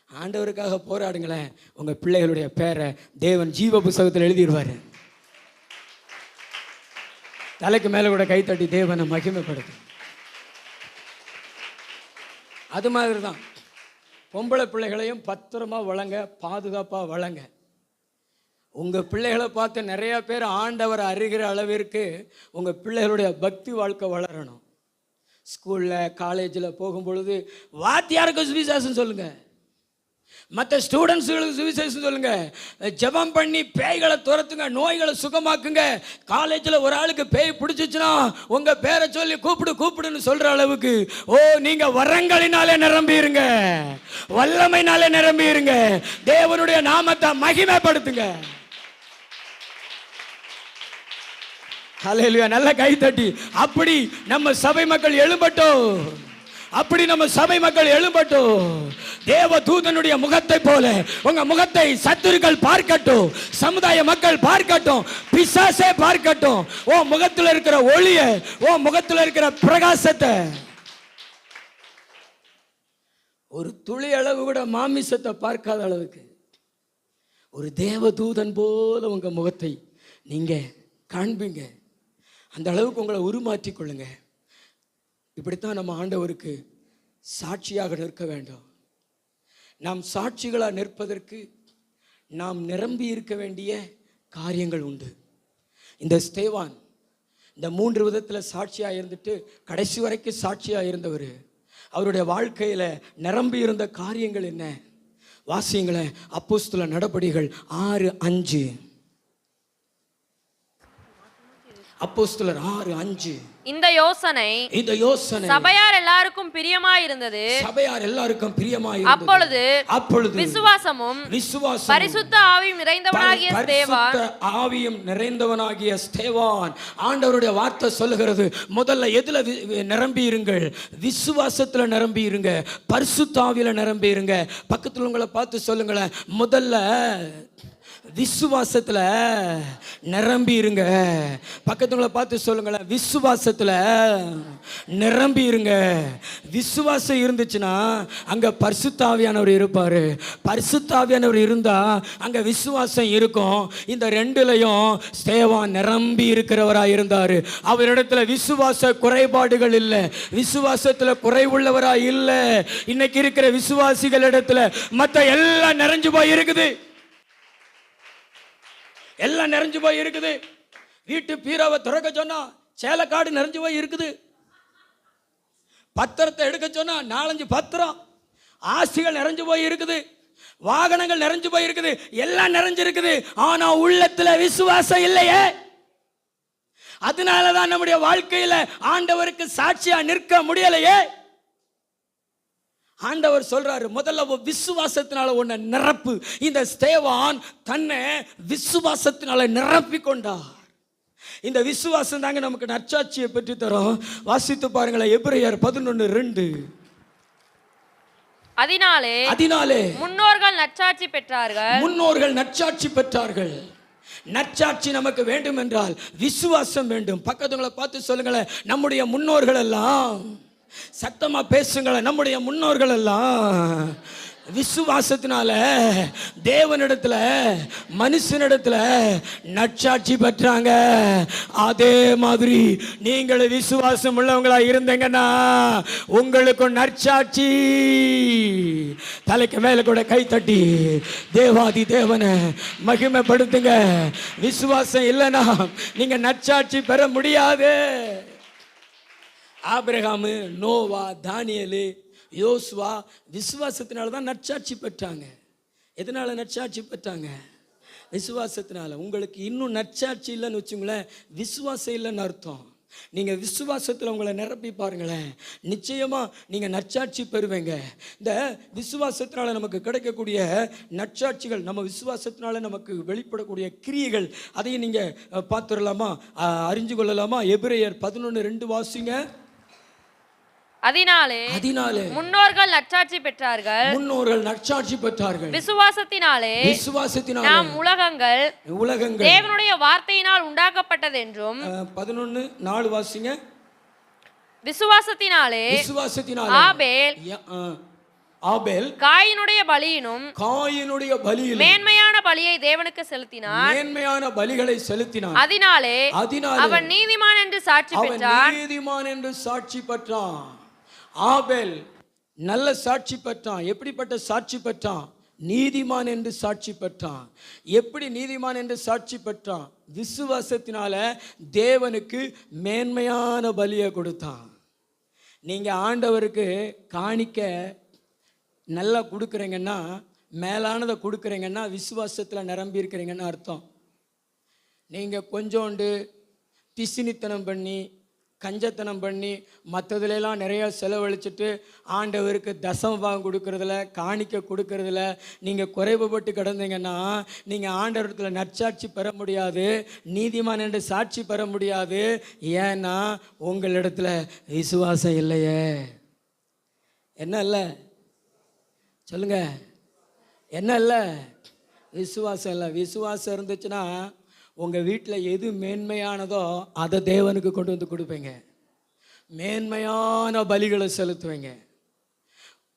ஆண்டவருக்காக போராடுங்களேன். உங்கள் பிள்ளைகளுடைய பேரை தேவன் ஜீவ புஸ்தகத்தில் எழுதிடுவார். தலைக்கு மேலே கூட கைத்தட்டி தேவனை மகிமைப்படுத்து. அது மாதிரி தான் பொம்பளை பிள்ளைகளையும் பத்திரமா வளங்க, பாதுகாப்பாக வளங்க. உங்கள் பிள்ளைகளை பார்த்து நிறையா பேர் ஆண்டவரை அறிகிற அளவிற்கு உங்கள் பிள்ளைகளுடைய பக்தி வாழ்க்கை வளரணும். ஸ்கூலில் காலேஜில் போகும்பொழுது வாத்தியாருக்கு சுவிசேஷம் சொல்லுங்கள், மற்ற ஸ்டூடெண்ட்ஸுகளுக்கு சுவிசேஷம் சொல்லுங்க, ஜெபம் பண்ணி பேய்களை துரத்துங்க, நோய்களை சுகமாக்குங்க. காலேஜில் ஒரு ஆளுக்கு பேய் பிடிச்சிச்சுன்னா உங்கள் பேரை சொல்லி கூப்பிடுன்னு சொல்கிற அளவுக்கு நீங்கள் வரங்களினாலே நிரம்பிடுங்க, வல்லமைனாலே நிரம்பிடுங்க, தேவனுடைய நாமத்தை மகிமைப்படுத்துங்க. ஹல்லேலூயா. நல்ல கை தட்டி அப்படி நம்ம சபை மக்கள் எழும்பட்டும், அப்படி நம்ம சபை மக்கள் எழும்பட்டும். தேவ தூதனுடைய முகத்தை போல உங்க முகத்தை சத்துருக்கள் பார்க்கட்டும், சமுதாய மக்கள் பார்க்கட்டும், பிசாசே பார்க்கட்டும். ஓ முகத்தில் இருக்கிற ஒளிய, ஓ முகத்தில் இருக்கிற பிரகாசத்தை. ஒரு துளி அளவு கூட மாமிசத்தை பார்க்காத அளவுக்கு ஒரு தேவ தூதன் போல உங்க முகத்தை நீங்க காண்பீங்க. அந்த அளவுக்கு உங்களை உருமாற்றிக் கொள்ளுங்க. இப்படித்தான் நம்ம ஆண்டவருக்கு சாட்சியாக நிற்க வேண்டும். நாம் சாட்சிகளாக நிற்பதற்கு நாம் நிரம்பி இருக்க வேண்டிய காரியங்கள் உண்டு. இந்த ஸ்தேவான் இந்த 3 விதத்தில் சாட்சியாக இருந்துட்டு கடைசி வரைக்கும் சாட்சியாக இருந்தவர். அவருடைய வாழ்க்கையில் நிரம்பி இருந்த காரியங்கள் என்ன? வாசியங்களேன், அப்போஸ்தலர் நடபடிகள் 6:5. அப்போஸ்தலர் 6:5.
இந்த யோசனை சபையார் எல்லாருக்கும் பிரியமாயிருந்தது. அப்பொழுது விசுவாசமும் பரிசுத்த ஆவியும் நிறைந்தவனாகிய ஸ்தேவான்.
ஆண்டவருடைய வார்த்தை சொல்லுகிறது, முதல்ல எதுல நிரம்பி இருங்கள்? விசுவாசத்துல நிரம்பி இருங்க, பரிசுத்த ஆவியில நிரம்பி இருங்க. பக்கத்துல உங்களை பார்த்து சொல்லுங்களேன், முதல்ல விசுவாசத்துல நிரம்பி இருங்க. பக்கத்துல பார்த்து சொல்லுங்களேன், விசுவாசத்துல நிரம்பி இருங்க. விசுவாசம் இருந்துச்சுன்னா அங்க பரிசுத்த ஆவியானவர் இருப்பாரு. பரிசுத்த ஆவியானவர் இருந்தா அங்க விசுவாசம் இருக்கும். இந்த ரெண்டுலயும் ஸ்தேவான் நிரம்பி இருக்கிறவராய் இருந்தாரு. அவரிடத்துல விசுவாச குறைபாடுகள் இல்லை, விசுவாசத்துல குறைவுள்ளவரா இல்லை. இன்னைக்கு இருக்கிற விசுவாசிகள் இடத்துல மத்த எல்லாம் நிறைஞ்சு போய் இருக்குது, எல்லாம் நிறைஞ்சு போய் இருக்குது. வீட்டு பீராவை திறக்க சொன்னா சேலக்காடு நிறைஞ்சு போய் இருக்குது. பத்திரத்தை எடுக்க சொன்னா 4-5 பத்திரம், ஆஸ்திகள் நிறைஞ்சு போய் இருக்குது, வாகனங்கள் நிறைஞ்சு போய் இருக்குது, எல்லாம் நிறைஞ்சிருக்குது. ஆனா உள்ளத்துல விசுவாசம் இல்லையே. அதனாலதான் நம்முடைய வாழ்க்கையில ஆண்டவருக்கு சாட்சியா நிற்க முடியலையே. ஆண்டவர் சொல்றாரு, முதல்ல விசுவாசத்தினால உன்னை நிரப்பு. இந்த ஸ்தேவான் தன்னை விசுவாசத்தினால நிரப்பி கொண்டார். இந்த விசுவாசம் தாங்க நமக்கு நற்சாட்சியை பெற்று தரும். வாசித்து பாருங்களேன், எபிரேயர் 11:2.
அதனாலே முன்னோர்கள் நற்சாட்சி பெற்றார்கள்.
நற்சாட்சி நமக்கு வேண்டும் என்றால் விசுவாசம் வேண்டும். பக்கத்துங்களை பார்த்து சொல்லுங்களேன், நம்முடைய முன்னோர்கள் எல்லாம், சத்தமா பேசுங்களேன், நம்முடைய முன்னோர்கள் எல்லாம் விசுவாசத்தினால தேவனிடத்துல மனுஷனிடத்துல நற்சாட்சி பெற்றாங்க. அதே மாதிரி நீங்கள் விசுவாசம் உள்ளவங்களா இருந்தீங்கன்னா உங்களுக்கும் நற்சாட்சி. தலைக்கு மேல கூட கை தட்டி தேவாதி தேவனை மகிமைப்படுத்துங்க. விசுவாசம் இல்லைன்னா நீங்க நற்சாட்சி பெற முடியாது. ஆபிரகாமு, நோவா, தானியேலு, யோசுவா விசுவாசத்தினால தான் நற்சாட்சி பெற்றாங்க. எதனால நற்சாட்சி பெற்றாங்க? விசுவாசத்தினால. உங்களுக்கு இன்னும் நற்சாட்சி இல்லைன்னு வச்சுங்களேன், விசுவாசம் இல்லைன்னு அர்த்தம். நீங்கள் விசுவாசத்தில் உங்களை நிரப்பி பாருங்களேன், நிச்சயமாக நீங்கள் நற்சாட்சி பெறுவீங்க. இந்த விசுவாசத்தினால நமக்கு கிடைக்கக்கூடிய நற்சாட்சிகள், நம்ம விசுவாசத்தினால நமக்கு வெளிப்படக்கூடிய கிரியைகள், அதையும் நீங்கள் பார்த்துடலாமா, அறிஞ்சு கொள்ளலாமா? எபிரேயர் 11:2 வாசிங்க.
அதனாலே முன்னோர்கள் நற்சாட்சி பெற்றார்கள். விசுவாசத்தினாலே நாம் உலகங்கள் தேவனுடைய வார்த்தையினால் உண்டாக்கப்பட்டது என்றும்.
11:4 வாசிங்க.
விசுவாசத்தினாலே
ஆபேல்
காயினுடைய பலியினும் மேன்மையான பலியை தேவனுக்கு செலுத்தினார்.
மேன்மையான பலிகளை செலுத்தினார்.
அதனாலே அவன் நீதிமான் என்று சாட்சி பெற்றான்.
ஆபேல் நல்ல சாட்சி பெற்றான். எப்படிப்பட்ட சாட்சி பெற்றான்? நீதிமான் என்று சாட்சி பெற்றான். எப்படி நீதிமான் என்று சாட்சி பெற்றான்? விசுவாசத்தினால தேவனுக்கு மேன்மையான பலியை கொடுத்தான். நீங்க ஆண்டவருக்கு காணிக்க நல்லா கொடுக்குறீங்கன்னா மேலானதை கொடுக்குறீங்கன்னா விசுவாசத்தில் நிரம்பி இருக்கிறீங்கன்னு அர்த்தம். நீங்கள் கொஞ்சோண்டு பிசினித்தனம் பண்ணி கஞ்சத்தனம் பண்ணி மற்றதுலாம் நிறையா செலவழிச்சிட்டு ஆண்டவருக்கு தசம பாகம் கொடுக்கறதில்ல, காணிக்க கொடுக்கறதில்ல நீங்கள் குறைவுபட்டு கிடந்தீங்கன்னா நீங்கள் ஆண்டவரத்தில் நற்சாட்சி பெற முடியாது, நீதிமான் என்று சாட்சி பெற முடியாது. ஏன்னா உங்களிடத்துல விசுவாசம் இல்லையே. என்ன இல்லை சொல்லுங்க, என்ன இல்லை? விசுவாசம் இல்லை. விசுவாசம் இருந்துச்சுன்னா உங்கள் வீட்டில் எது மேன்மையானதோ அதை தேவனுக்கு கொண்டு வந்து கொடுப்பீங்க, மேன்மையான பலிகளை செலுத்துவீங்க,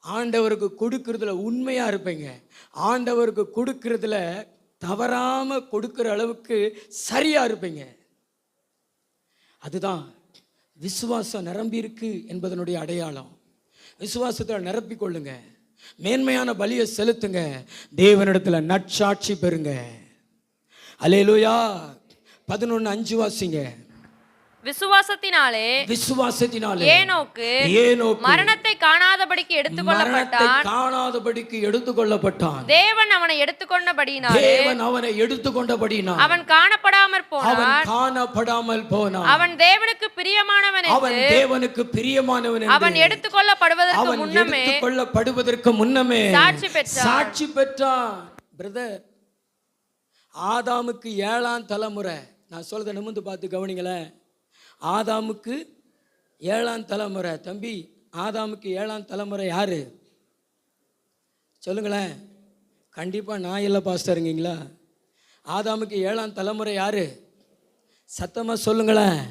ஆண்டவருக்கு கொடுக்கறதுல உண்மையாக இருப்பீங்க, ஆண்டவருக்கு கொடுக்கறதுல தவறாமல் கொடுக்குற அளவுக்கு சரியாக இருப்பீங்க. அதுதான் விசுவாசம் நிரம்பி இருக்கு என்பதனுடைய அடையாளம். விசுவாசத்தில் நிரப்பிக் கொள்ளுங்க, மேன்மையான பலியை செலுத்துங்க, தேவனிடத்தில் நற்சாட்சி பெறுங்க. அல்லேலூயா. 11:5 வாசிங்க.
விசுவாசத்தினாலே ஏனோக்கு மரணத்தை காணாதபடிக்கு எடுத்துக்கொள்ளப்பட்டான். தேவன் அவனை எடுத்துக்கொண்டபடியினாலே அவன் காணப்படாமல் போனான். அவன் தேவனுக்கு பிரியமானவன் என்று அவன் எடுத்துக்கொள்ளப்படுவதற்கு முன்னமே
சாட்சி பெற்றான். பிரதர், ஆதாமுக்கு 7ஆம் தலைமுறை, நான் சொல்றதை நிமிர்ந்து பார்த்து கவனிங்களேன். ஆதாமுக்கு 7ஆம் தலைமுறை. தம்பி, ஆதாமுக்கு 7ஆம் தலைமுறை யாரு சொல்லுங்களேன். கண்டிப்பாக நான் இல்லை பாஸ்டருங்கீங்களா? ஆதாமுக்கு 7ஆம் தலைமுறை யாரு? சத்தமாக சொல்லுங்களேன்,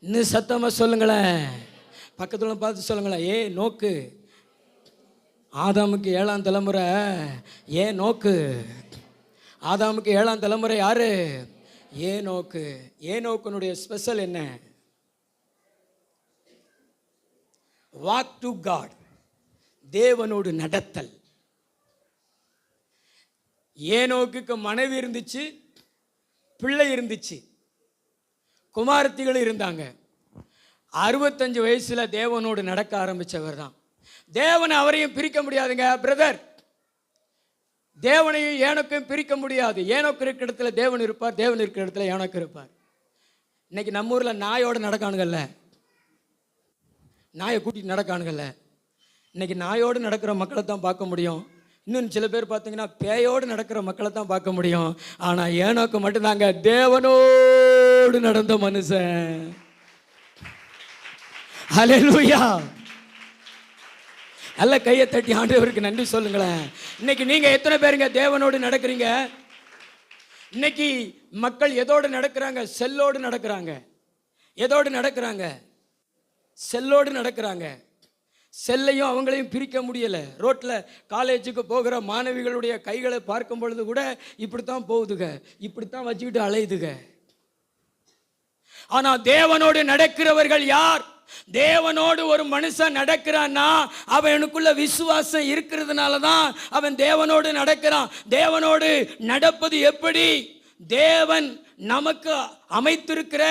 இன்னும் சத்தமாக சொல்லுங்களேன், பக்கத்தில் பார்த்து சொல்லுங்களேன். நோக்கு. ஆதாமுக்கு 7ஆம் தலைமுறை நோக்கு. ஆதாமுக்கு 7ஆம் தலைமுறை யாரு? ஏனோக்கு. ஏனோக்குனுடைய ஸ்பெஷல் என்ன? வாக் டு காட், தேவனோடு நடத்தல். ஏனோக்குக்கு மனைவி இருந்துச்சு, பிள்ளை இருந்துச்சு, குமாரத்திகள் இருந்தாங்க. 65 வயசுல தேவனோடு நடக்க ஆரம்பிச்சவர் தான். தேவனை அவரையும் பிரிக்க முடியாதுங்க பிரதர். தேவனையும் ஏனோக்கையும் பிரிக்க முடியாது. ஏனோக்கு இருக்கிற இடத்துல தேவன் இருப்பார், தேவன் இருக்கிற இடத்துல ஏனோக்கு இருப்பார். இன்னைக்கு நம்ம ஊரில் நாயோடு நடக்கானுங்கல்ல, நாயை கூட்டிட்டு நடக்கானுங்கல்ல. இன்னைக்கு நாயோடு நடக்கிற மக்களை தான் பார்க்க முடியும். இன்னும் சில பேர் பார்த்தீங்கன்னா பேயோடு நடக்கிற மக்களை தான் பார்க்க முடியும். ஆனால் ஏனோக்கு மட்டும்தாங்க தேவனோடு நடந்த மனுஷன். ஹல்லேலூயா. நல்ல கையை தட்டி ஆண்டவருக்கு நன்றி சொல்லுங்களேன். இன்னைக்கு நீங்க எத்தனை பேருங்க தேவனோடு நடக்கிறீங்க? இன்னைக்கு மக்கள் எதோடு நடக்கிறாங்க? செல்லோடு நடக்கிறாங்க. எதோடு நடக்கிறாங்க? செல்லோடு நடக்கிறாங்க. செல்லையும் அவங்களையும் பிரிக்க முடியல. ரோட்ல காலேஜுக்கு போகிற மாணவிகளுடைய கைகளை பார்க்கும் பொழுது கூட இப்படித்தான் போகுதுங்க, இப்படித்தான் வச்சுக்கிட்டு அலையுதுங்க. ஆனா தேவனோடு நடக்கிறவர்கள் யார்? தேவனோடு ஒரு மனுஷன் நடக்கிறான்னா அவனுக்குள்ள விசுவாசம் இருக்கிறதுனால தான் அவன் தேவனோடு நடக்கிறான். தேவனோடு நடப்பது எப்படி? தேவன் நமக்கு அமைத்திருக்கிற,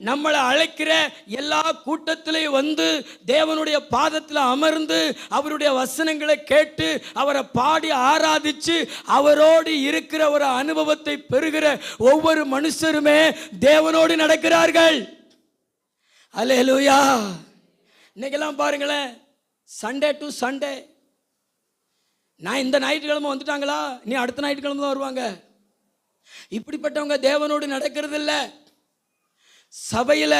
நம்மளை அழைக்கிற எல்லா கூட்டத்திலையும் வந்து தேவனுடைய பாதத்தில் அமர்ந்து அவருடைய வசனங்களை கேட்டு அவரை பாடி ஆராதிச்சு அவரோடு இருக்கிற ஒரு அனுபவத்தை பெறுகிற ஒவ்வொரு மனுஷருமே தேவனோடு நடக்கிறார்கள். அல்லேலூயா. இன்னைக்கெல்லாம் பாருங்களேன், சண்டே டு சண்டே. நான் இந்த ஞாயிற்றுக்கிழமை வந்துட்டாங்களா, நீ அடுத்த ஞாயிற்றுக்கிழமை தான் வருவாங்க. இப்படிப்பட்டவங்க தேவனோடு நடக்கிறது இல்லை. சபையில்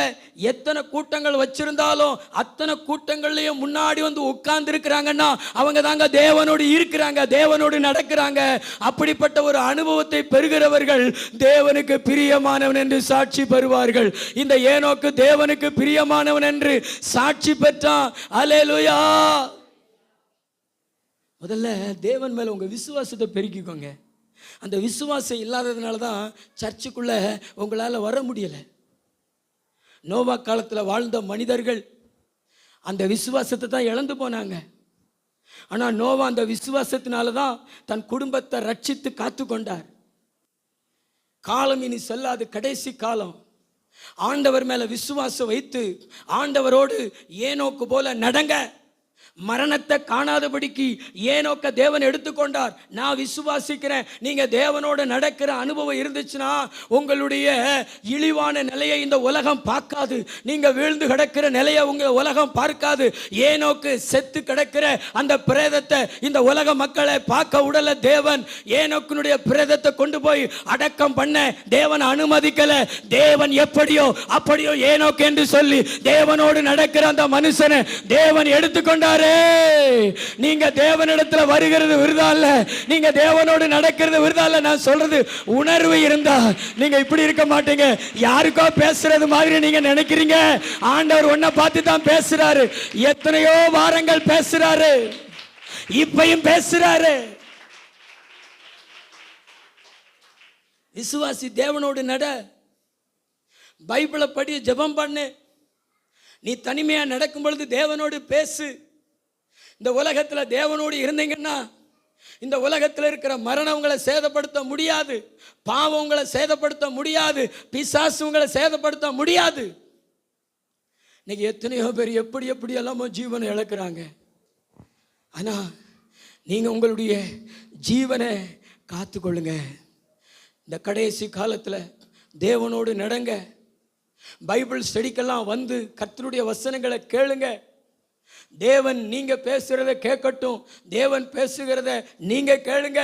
எத்தனை கூட்டங்கள் வச்சிருந்தாலும் அத்தனை கூட்டங்கள்லையும் முன்னாடி வந்து உட்கார்ந்து இருக்கிறாங்கன்னா அவங்க தாங்க தேவனோடு இருக்கிறாங்க, தேவனோடு நடக்கிறாங்க. அப்படிப்பட்ட ஒரு அனுபவத்தை பெறுகிறவர்கள் தேவனுக்கு பிரியமானவன் என்று சாட்சி பெறுவார்கள். இந்த ஏனோக்கு தேவனுக்கு பிரியமானவன் என்று சாட்சி பெற்றான். அல்லேலூயா. முதல்ல தேவன் மேல உங்க விசுவாசத்தை பெருக்கிக்கோங்க. அந்த விசுவாசம் இல்லாததுனால தான் சர்ச்சுக்குள்ள உங்களால வர முடியல. நோவா காலத்தில் வாழ்ந்த மனிதர்கள் அந்த விசுவாசத்தை தான் இழந்து போனாங்க. ஆனால் நோவா அந்த விசுவாசத்தினால தான் தன் குடும்பத்தை ரட்சித்து காத்து கொண்டார். காலம் இனி செல்லாது, கடைசி காலம். ஆண்டவர் மேல விசுவாசம் வைத்து ஆண்டவரோடு ஏனோக்கு போல நடங்க. மரணத்தை காணாதபடிக்கு ஏனோக்க தேவன் எடுத்துக்கொண்டார். நான் விசுவாசிக்கிறேன், நீங்க தேவனோடு நடக்கிற அனுபவம் இருந்துச்சுன்னா உங்களுடைய இழிவான நிலையை இந்த உலகம் பார்க்காது. நீங்க வீழ்ந்து கிடக்கிற நிலையை உங்க உலகம் பார்க்காது. ஏனோக்கு செத்து கிடக்கிற அந்த பிரேதத்தை இந்த உலக மக்களை பார்க்க உடல தேவன் ஏனோக்கினுடைய பிரேதத்தை கொண்டு போய் அடக்கம் பண்ண தேவன் அனுமதிக்கல. தேவன் எப்படியோ அப்படியோ ஏனோக்கு என்று சொல்லி தேவனோடு நடக்கிற அந்த மனுஷனை தேவன் எடுத்துக்கொண்டார். நீங்க தேவனிடத்துல வருகிறது விருதா இல்ல, நீங்க தேவனோடு நடக்கிறது விருதா இல்ல. நான் சொல்றது உணர்வு இருந்தா நீங்க இப்படி இருக்க மாட்டீங்க. யாருக்கோ பேசுறது மாதிரி நீங்க நினைக்கிறீங்க. ஆண்டவர் உன்னை பார்த்து தான் பேசுறாரு. எத்தனையோ வாரங்கள் பேசுறாரு, இப்பயும் பேசுறாரு. விசுவாசி, தேவனோடு நட, பைபிளை படி, ஜெபம் பண்ணு. நீ தனிமையா நடக்கும் பொழுது தேவனோடு பேசு. இந்த உலகத்தில் தேவனோடு இருந்தீங்கன்னா இந்த உலகத்தில் இருக்கிற மரணம் உங்களை சேதப்படுத்த முடியாது, பாவம் உங்களை சேதப்படுத்த முடியாது, பிசாசு உங்களை சேதப்படுத்த முடியாது. இன்னைக்கு எத்தனையோ பேர் எப்படி எப்படி எல்லாமோ ஜீவனை இழக்கிறாங்க. ஆனா நீங்க உங்களுடைய ஜீவனை காத்துக்கொள்ளுங்க. இந்த கடைசி காலத்தில் தேவனோடு நடங்க. பைபிள் ஸ்டடிக்கெல்லாம் வந்து கர்த்தருடைய வசனங்களை கேளுங்க. தேவன் நீங்க பேசுறத கேட்கட்டும், தேவன் பேசுகிறத நீங்க கேளுங்க.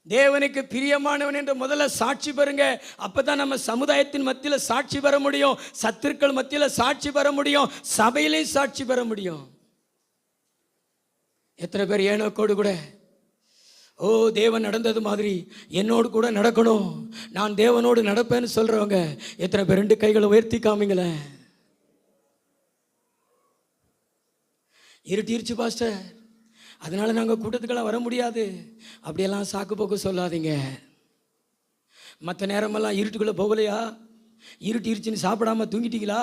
தேவனுக்கு பிரியமானவன் என்று முதல்ல சாட்சி பெறுங்க. அப்பதான் நம்ம சமுதாயத்தின் மத்தியில் சாட்சி பெற முடியும், சத்துருக்கள் மத்தியில் சாட்சி பெற முடியும், சபையிலையும் சாட்சி பெற முடியும். எத்தனை பேர் ஏனோக்கோடு கூட தேவன் நடந்தது மாதிரி என்னோடு கூட நடக்கணும், நான் தேவனோடு நடப்பேன்னு சொல்றவங்க எத்தனை பேர்? 2 கைகளை உயர்த்தி காமிங்களேன். இருட்டிருச்சு பாஸ்டர், அதனால நாங்கள் கூட்டத்துக்கெல்லாம் வர முடியாது, அப்படியெல்லாம் சாக்கு போக்கு சொல்லாதீங்க. மற்ற நேரமெல்லாம் இருட்டுக்குள்ளே போகலையா? இருட்டிருச்சுன்னு சாப்பிடாம தூங்கிட்டீங்களா?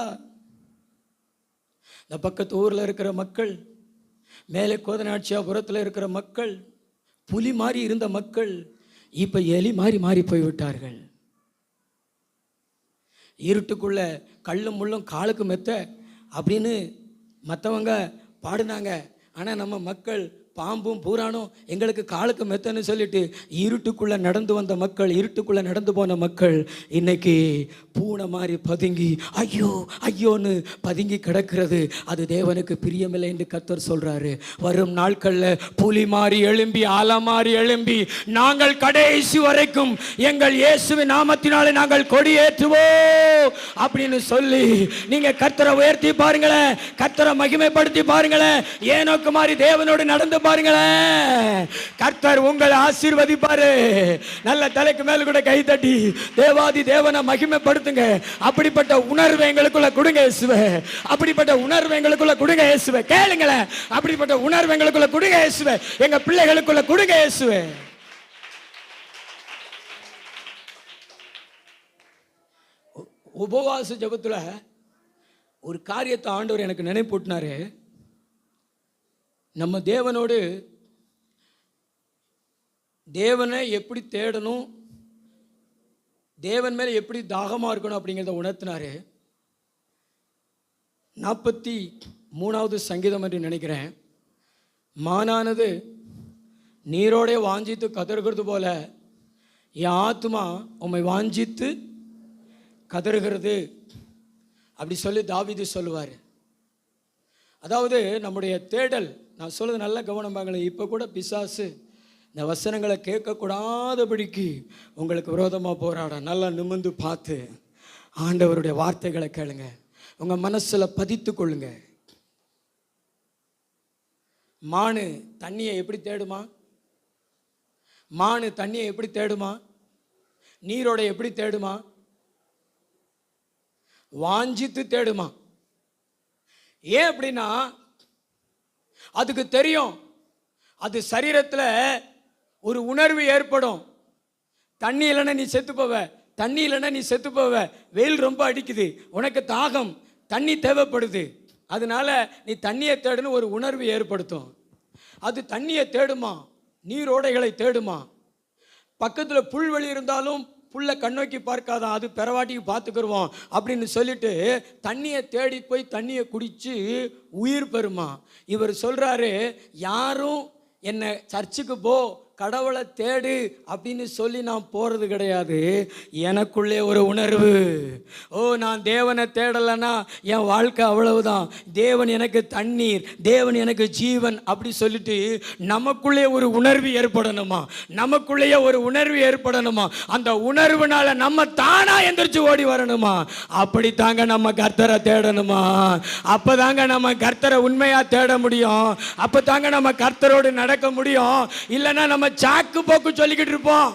இந்த பக்கத்து ஊரில் இருக்கிற மக்கள், மேலே கோதநாட்சியாபுரத்தில் இருக்கிற மக்கள், புலி மாறி இருந்த மக்கள் இப்போ எலி மாறி மாறி போய்விட்டார்கள். இருட்டுக்குள்ள கல்லும் முள்ளும் காலுக்கு மெத்த அப்படின்னு மற்றவங்க பாடுனாங்க. ஆனால் நம்ம மக்கள் பாம்பும் பூரானும் எங்களுக்கு காலுக்கு மெத்தன்னு சொல்லிட்டு இருட்டுக்குள்ளே நடந்து வந்த மக்கள், இருட்டுக்குள்ளே நடந்து போன மக்கள் இன்னைக்கு பூனை மாதிரி பதுங்கி ஐயோ ஐயோன்னு பதுங்கி கிடக்கிறது. அது தேவனுக்கு பிரியமில்லை என்று கர்த்தர் சொல்றாரு. வரும் நாட்களில் புலி மாறி எழும்பி, ஆல மாறி எழும்பி, நாங்கள் கடைசி வரைக்கும் எங்கள் இயேசுவின் நாமத்தினாலே நாங்கள் கொடியேற்றுவோம் அப்படின்னு சொல்லி நீங்க கர்த்தரை உயர்த்தி பாருங்களேன், கர்த்தரை மகிமைப்படுத்தி பாருங்களேன், ஏனோக்கு மாதிரி தேவனோடு நடந்து பாருங்களேன். கர்த்தர் உங்களை ஆசீர்வதிப்பாரு. நல்ல தலைக்கு மேல கூட கை தட்டி தேவாதி தேவனை மகிமைப்படுத்துங்க. அப்படிப்பட்ட உணர்வு எங்களுக்குள்ள கொடுங்க இயேசுவே, அப்படிப்பட்ட உணர்வு எங்களுக்குள்ள கொடுங்க இயேசுவே. கேளுங்களேன், அப்படிப்பட்ட உணர்வு எங்களுக்குள்ள கொடுங்க இயேசுவே, எங்க பிள்ளைகளுக்குள்ள கொடுங்க இயேசுவே. உபவாச ஜெபத்துல ஒரு காரியத்தை ஆண்டவர் எனக்கு நினைப்பூட்டினாரு. நம்ம தேவனோடு தேவனை எப்படி தேடணும், தேவன் மேலே எப்படி தாகமாக இருக்கணும் அப்படிங்கிறத உணர்த்தினாரு. 43வது சங்கீதம் என்று நினைக்கிறேன். மானானது நீரோடே வாஞ்சித்து கதறுகிறது போல என் ஆத்துமா உம்மை வாஞ்சித்து கதறுகிறது அப்படி சொல்லி தாவீது சொல்லுவார். அதாவது நம்முடைய தேடல், நான் சொல்றது நல்ல கவனமாங்களே. இப்போ கூட பிசாசு இந்த வசனங்களை கேட்கக்கூடாதபடிக்கு உங்களுக்கு விரோதமாக போராட. நல்லா நிமிர்ந்து பார்த்து ஆண்டவருடைய வார்த்தைகளை கேளுங்க, உங்கள் மனசில் பதித்து கொள்ளுங்க. மானு தண்ணியை எப்படி தேடுமா? மானு தண்ணியை எப்படி தேடுமா? நீரோட எப்படி தேடுமா? வாஞ்சித்து தேடுமா. ஏன் அப்படின்னா அதுக்கு தெரியும், அது சரீரத்தில் ஒரு உணர்வு ஏற்படும். தண்ணி இல்லைன்னா நீ செத்து போவ, தண்ணி இல்லைன்னா நீ செத்து போவ, வெயில் ரொம்ப அடிக்குது, உனக்கு தாகம், தண்ணி தேவைப்படுது, அதனால நீ தண்ணியை தேடுன்னு ஒரு உணர்வு ஏற்படுத்தும். அது தண்ணியை தேடுமா, நீரோடைகளை தேடுமா. பக்கத்தில் புல்வெளி இருந்தாலும் புல்லை கண்ணோக்கி பார்க்காதான், அது பிறவாட்டிக்கு பார்த்துக்கிருவோம் அப்படின்னு சொல்லிட்டு தண்ணியை தேடி போய் தண்ணியை குடித்து உயிர் பெறுமா. இவர் சொல்கிறாரு, யாரும் என்னை சர்ச்சுக்கு போ, கடவுளை தேடு அப்படின்னு சொல்லி நான் போகிறது கிடையாது. எனக்குள்ளே ஒரு உணர்வு, ஓ நான் தேவனை தேடலைன்னா என் வாழ்க்கை அவ்வளவுதான், தேவன் எனக்கு தண்ணீர், தேவன் எனக்கு ஜீவன் அப்படி சொல்லிட்டு நமக்குள்ளே ஒரு உணர்வு ஏற்படணுமா, நமக்குள்ளேயே ஒரு உணர்வு ஏற்படணுமா. அந்த உணர்வுனால நம்ம தானா எந்திரிச்சு ஓடி வரணுமா. அப்படி தாங்க நம்ம கர்த்தரை தேடணுமா. அப்போ தாங்க நம்ம கர்த்தரை உண்மையாக தேட முடியும். அப்போ தாங்க நம்ம கர்த்தரோடு நடக்க முடியும். இல்லைன்னா நம்ம சாக்கு போக்கு சொல்லிக்கிட்டு இருப்போம்.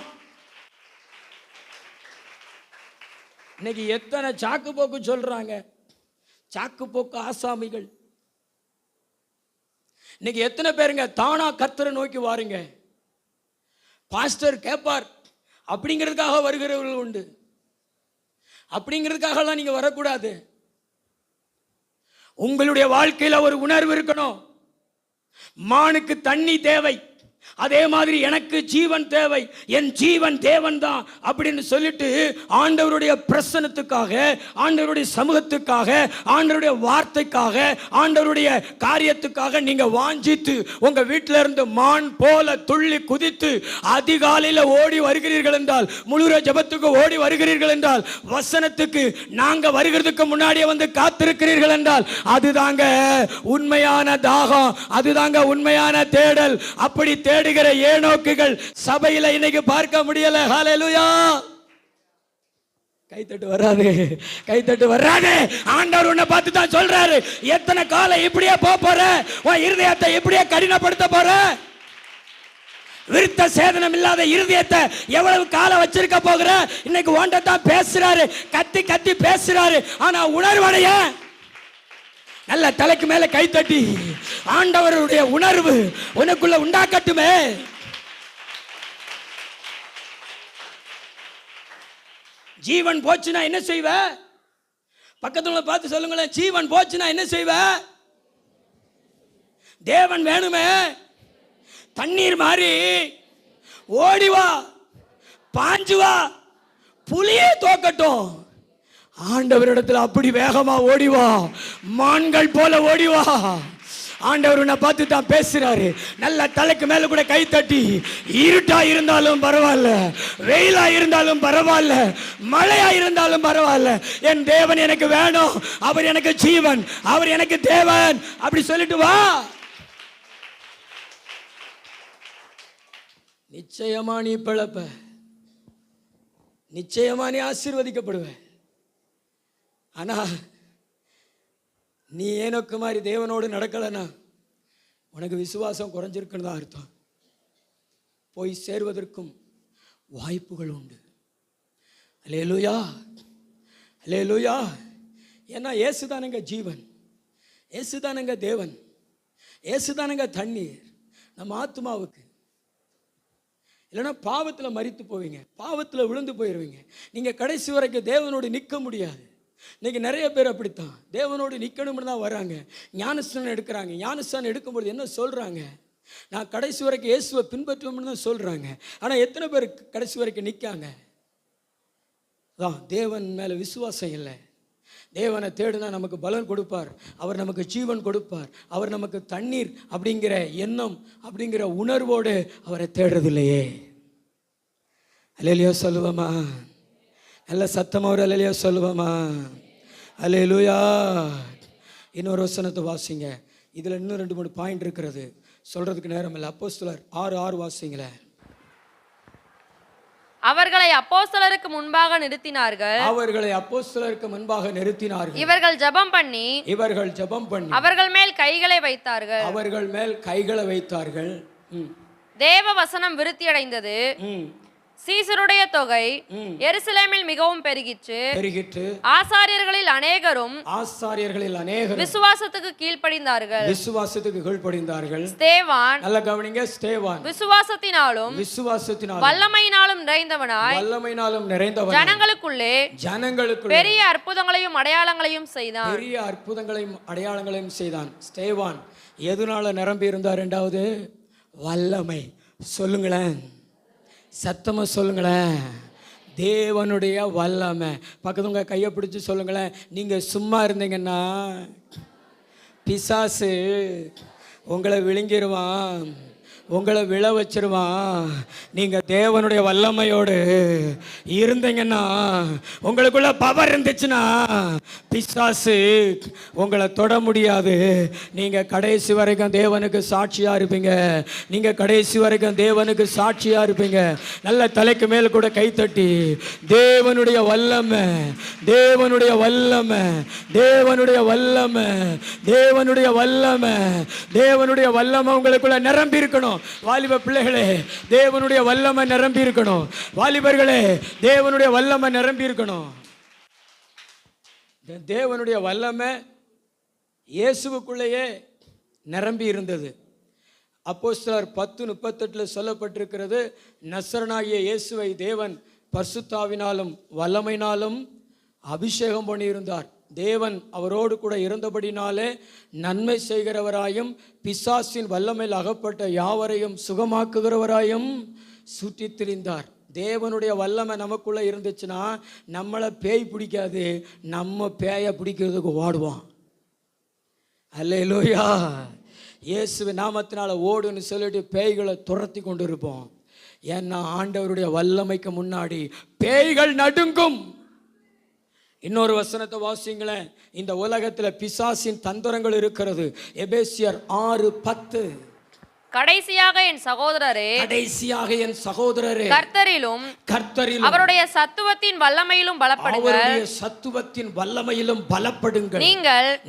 இன்னைக்கு எத்தனை சாக்கு போக்கு சொல்றாங்க, சாக்கு போக்கு ஆசாமிகள். இன்னைக்கு எத்தனை பேருங்க தானா கர்த்தரை நோக்கி வாருங்க, பாஸ்டர் கேட்பார் அப்படிங்கிறதுக்காக வருகிறவர்கள் உண்டு. அப்படிங்கிறதுக்காகலாம் நீங்க வரக்கூடாது. உங்களுடைய வாழ்க்கையில ஒரு உணர்வு இருக்கணும். மானுக்கு தண்ணி தேவை, அதே மாதிரி எனக்கு ஜீவன் தேவை, என் ஜீவன் தேவன் தான் அப்படின்னு சொல்லிட்டு ஆண்டவருடைய பிரசன்னத்துக்காக, ஆண்டவருடைய சமூகத்துக்காக, ஆண்டவருடைய வார்த்தைக்காக, ஆண்டவருடைய காரியத்துக்காக நீங்க வாஞ்சித்து உங்க வீட்டில இருந்து மான் போல துள்ளி குதித்து அதிகாலையில் ஓடி வருகிறீர்கள் என்றால், முழு ஜெபத்துக்கு ஓடி வருகிறீர்கள் என்றால், வசனத்துக்கு நாங்க வருகிறதுக்கு முன்னாடியே வந்து காத்திருக்கிறீர்கள் என்றால், அதுதாங்க உண்மையான தாகம், அதுதாங்க உண்மையான தேடல். அப்படி தேடுகிற ஏனோக்குகள் சபையில இன்னைக்கு பார்க்க முடியல. ஹல்லேலூயா. கைத்தட்டு வராது, கைத்தட்டு வராது. ஆண்டவர் உன்னை பார்த்து தான் சொல்றாரு, எத்தனை காலம் இப்படியே போற, உன் இருதயத்தை இப்படியே கடினப்படுத்த போற. விருத்த சேதனம் இல்லாத இருதயத்தை எவ்வளவு காலம் வச்சிருக்க போகிற. இன்னைக்கு ஒன்றதான் பேசுறாரு, கத்தி கத்தி பேசுறாரு, ஆனா உணர்வடைய நல்ல தலைக்கு மேல கைத்தட்டி ஆண்டவருடைய உணர்வு உனக்குள்ள உண்டாக்கட்டுமே. ஜீவன் போச்சுன்னா என்ன செய்வ? பக்கத்துல பார்த்து சொல்லுங்களேன், ஜீவன் போச்சுன்னா என்ன செய்வ? தேவன் வேணுமே. தண்ணீர் மாதிரி ஓடிவா, பாஞ்சுவா, புலியே தோக்கட்டும். ஆண்டவரிடத்தில் அப்படி வேகமா ஓடிவா, மான்கள் போல ஓடிவா. ஆண்டவர் உன்னை பார்த்து தான் பேசுறாரு. நல்ல தலைக்கு மேல கூட கை தட்டி, இருட்டா இருந்தாலும் பரவாயில்ல, வெயிலா இருந்தாலும் பரவாயில்ல, மழையா இருந்தாலும் பரவாயில்ல, என் தேவன் எனக்கு வேணும், அவர் எனக்கு ஜீவன், அவர் எனக்கு தேவன் அப்படி சொல்லிட்டு வா. நிச்சயமா நீ பிழைப்ப, நிச்சயமா நீ ஆசீர்வதிக்கப்படுவ. ஆனா நீ ஏனோக்கு மாதிரி தேவனோடு நடக்கலைன்னா உனக்கு விசுவாசம் குறைஞ்சிருக்குன்னு தான் அர்த்தம். போய் சேர்வதற்கும் வாய்ப்புகள் உண்டு. அல்லேலூயா, அல்லேலூயா. ஏன்னா இயேசுதானுங்க ஜீவன், இயேசுதானுங்க தேவன், இயேசுதானுங்க தண்ணீர் நம்ம ஆத்மாவுக்கு. இல்லைன்னா பாவத்தில் மரித்து போவீங்க, பாவத்தில் விழுந்து போயிடுவீங்க. நீங்கள் கடைசி வரைக்கும் தேவனோடு நிற்க முடியாது. இன்னைக்கு நிறைய பேர் அப்படித்தான், தேவனோடு நிற்கணும்னு தான் வராங்க, ஞானஸ்நானம் எடுக்கிறாங்க. ஞானஸ்நானம் எடுக்கும்போது என்ன சொல்கிறாங்க? நான் கடைசி வரைக்கும் இயேசுவை பின்பற்றுவோம்னு தான் சொல்கிறாங்க. ஆனால் எத்தனை பேர் கடைசி வரைக்கும் நிற்காங்க? அதான் தேவன் மேலே விசுவாசம் இல்லை. தேவனை தேடுனா நமக்கு பலன் கொடுப்பார், அவர் நமக்கு ஜீவன் கொடுப்பார், அவர் நமக்கு தண்ணீர் அப்படிங்கிற எண்ணம் அப்படிங்கிற உணர்வோடு அவரை தேடுறதில்லையே. அல்லேலூயா சொல்லுவோமா? நல்ல சத்தமா ஒரு அல்லேலூயா சொல்லுவோமா? அல்லேலூயா. இன்னொரு வசனத்தை வாசிங்க. இதில் இன்னும் 2-3 பாயிண்ட் இருக்கிறது, சொல்றதுக்கு நேரம் இல்லை. அப்போஸ்தலர் 6:6 வாசிங்களேன்.
அவர்களை அப்போஸ்தலருக்கு முன்பாக நிறுத்தினார்கள்,
அவர்களை அப்போஸ்தலருக்கு முன்பாக நிறுத்தினார்கள்.
இவர்கள் ஜெபம் பண்ணி
அவர்கள்
மேல் கைகளை வைத்தார்கள்,
அவர்கள் மேல் கைகளை வைத்தார்கள்.
தேவ வசனம் விருத்தியடைந்தது. சீசருடைய தொகை எருசலேமில் மிகவும் பெருகிற்று. ஆசாரியர்களில் அநேகரும் விசுவாசத்துக்கு கீழ்ப்படிந்தார்கள். ஸ்தேவான், நல்ல கவனிங்க, ஸ்தேவான் விசுவாசத்தினாலும் வல்லமையினாலும் நிறைந்தவனாய் ஜனங்களுக்குள்ளே பெரிய அற்புதங்களையும் அடையாளங்களையும் செய்தான். ஸ்தேவான் எதனால நிரம்பி இருந்தார்? 2வது வல்லமை. சொல்லுங்களேன், சத்தமா சொல்லுங்களேன்.
தேவனுடைய வல்லமை. பக்கத்துங்க கையை பிடிச்சி சொல்லுங்களேன், நீங்கள் சும்மா இருந்தீங்கன்னா பிசாசு உங்களை விழுங்கிடுவான், உங்களை விழ வச்சிருவான். நீங்கள் தேவனுடைய வல்லமையோடு இருந்தீங்கன்னா, உங்களுக்குள்ள பவர் இருந்துச்சுன்னா பிசாசு உங்களை தொட முடியாது. நீங்கள் கடைசி வரைக்கும் தேவனுக்கு சாட்சியாக இருப்பீங்க. நீங்கள் கடைசி வரைக்கும் தேவனுக்கு சாட்சியாக இருப்பீங்க. நல்ல தலைக்கு மேல் கூட கைத்தட்டி, தேவனுடைய வல்லமை, தேவனுடைய வல்லமை, தேவனுடைய வல்லமை, தேவனுடைய வல்லமை, தேவனுடைய வல்லமை உங்களுக்குள்ள நிரம்பி இருக்கணும். வாலிப பிள்ளைகளே, தேவனுடைய வல்லமை நிரம்பி இருக்கணும். வாலிபர்களே, தேவனுடைய வல்லமை நிரம்பி இருக்கணும். தேவனுடைய வல்லமை இயேசுவுக்குள்ளேயே நிரம்பி இருந்தது. அப்போஸ்தலர் 10:38 சொல்லப்பட்டிருக்கிறது, நசரனாகிய இயேசுவை தேவன் பரிசுத்தாவினாலும் வல்லமையினாலும் அபிஷேகம் பண்ணியிருந்தார். தேவன் அவரோடு கூட இருந்தபடினாலே நன்மை செய்கிறவராயும் பிசாசின் வல்லமையில் அகப்பட்ட யாவரையும் சுகமாக்குகிறவராயும் சுற்றி திரிந்தார். தேவனுடைய வல்லமை நமக்குள்ளே இருந்துச்சுன்னா நம்மளை பேய் பிடிக்காது, நம்ம பேயை பிடிக்கிறதுக்கு ஓடுவோம். அல்லேலூயா. இயேசுவின் நாமத்தினால ஓடுன்னு சொல்லிட்டு பேய்களை துரத்தி கொண்டு இருப்போம். ஏன்னா ஆண்டவருடைய வல்லமைக்கு முன்னாடி பேய்கள் நடுங்கும். இன்னொரு வசனத்தை வாசிங்களேன். இந்த உலகத்தில் பிசாசின் தந்திரங்கள் இருக்கிறது. எபேசியர் 6:10.
கடைசியாக என் சகோதரரே,
கடைசியாக என் சகோதரரே,
கர்த்தரிலும் அவருடைய சத்துவத்தின் வல்லமையிலும் பலப்படுங்கள்.
அவருடைய சத்துவத்தின் வல்லமையிலும் பலப்படுங்கள்.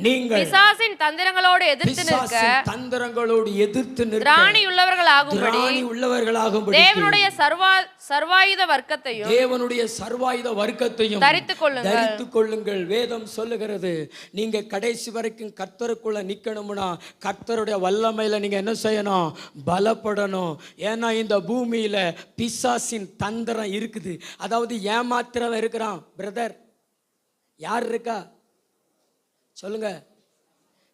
நீங்கள் பிசாசின் தந்திரங்களோடு எதிர்த்து நிற்க,
தந்திரங்களோடு எதிர்த்து நிற்க
திராணி உள்ளவர்களாகும்படி
தேவனுடைய
சர்வாயுத வர்க்கத்தையும்,
தேவனுடைய சர்வாயுத வர்க்கத்தையும்
தரித்துக்
கொள்ளுங்கள். வேதம் சொல்லுகிறது, நீங்க கடைசி வரைக்கும் கர்த்தருக்குள்ள நிக்கணும்னா கர்த்தருடைய வல்லமையில நீங்க என்ன செய்யணும்? பலப்படணும். ஏன்னா இந்த பூமியில பிசாசின் தந்திரம் இருக்குது. அதாவது ஏமாத்திரம் இருக்கிறான். பிரதர், யார் இருக்கா சொல்லுங்க,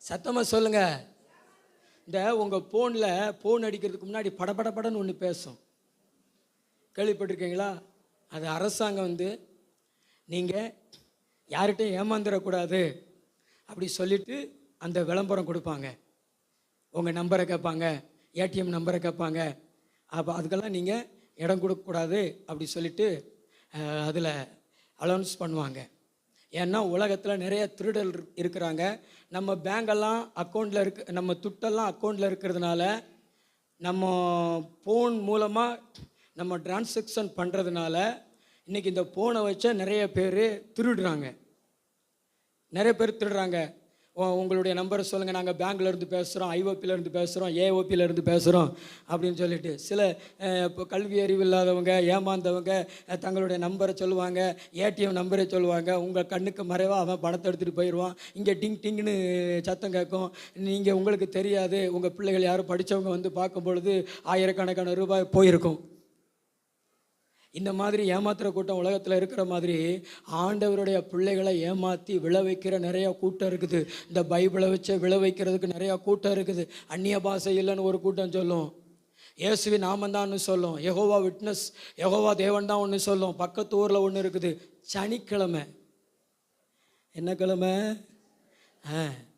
சத்தமா சொல்லுங்க. இந்த உங்க போன்ல போன் அடிக்கிறதுக்கு முன்னாடி படபடன்னு ஒன்று பேசும், கேள்விப்பட்டிருக்கீங்களா? அது அரசாங்கம் நீங்கள் யார்கிட்டையும் ஏமாந்துடக்கூடாது அப்படி சொல்லிட்டு அந்த விளம்பரம் கொடுப்பாங்க. உங்கள் நம்பரை கேட்பாங்க, ஏடிஎம் நம்பரை கேட்பாங்க. அப்போ அதுக்கெல்லாம் நீங்கள் இடம் கொடுக்கக்கூடாது அப்படி சொல்லிட்டு அதில் அலௌன்ஸ் பண்ணுவாங்க. ஏன்னா உலகத்தில் நிறைய திருடல் இருக்கிறாங்க. நம்ம பேங்கெல்லாம் அக்கௌண்ட்டில் நம்ம துட்டெல்லாம் அக்கௌண்ட்டில் இருக்கிறதுனால நம்ம ஃபோன் மூலமாக நம்ம டிரான்சாக்ஷன் பண்ணுறதுனால இன்றைக்கி இந்த ஃபோனை வச்ச நிறைய பேர் திருடுறாங்க. உங்களுடைய நம்பரை சொல்லுங்கள், நாங்கள் பேங்க்லேருந்து பேசுகிறோம், ஐஓபியிலேருந்து பேசுகிறோம், ஏஓபியிலேருந்து பேசுகிறோம் அப்படின்னு சொல்லிட்டு சில இப்போ கல்வி அறிவு இல்லாதவங்க, ஏமாந்தவங்க தங்களுடைய நம்பரை சொல்லுவாங்க, ஏடிஎம் நம்பரை சொல்லுவாங்க. உங்கள் கண்ணுக்கு மறைவாக அவன் பணத்தை எடுத்துகிட்டு போயிடுவான். இங்கே டிங்னு சத்தம் கேட்கும். நீங்கள் உங்களுக்கு தெரியாது, உங்கள் பிள்ளைகள் யாரும் படித்தவங்க பார்க்கும் பொழுது ஆயிரக்கணக்கான ரூபாய் போயிருக்கும். இந்த மாதிரி ஏமாத்துகிற கூட்டம் உலகத்தில் இருக்கிற மாதிரி ஆண்டவருடைய பிள்ளைகளை ஏமாற்றி விழ வைக்கிற நிறையா கூட்டம் இருக்குது. இந்த பைபிளை வச்சு விழ வைக்கிறதுக்கு நிறையா கூட்டம் இருக்குது. அந்நிய பாஷை இல்லைன்னு ஒரு கூட்டம் சொல்லும், இயேசுவின் நாமம் தான் ஒன்று சொல்லும், யெகோவா விட்னஸ், யெகோவா தேவன் தான் ஒன்று சொல்லும். பக்கத்து ஊரில் ஒன்று இருக்குது, சனிக்கிழமை. என்ன கிழமை?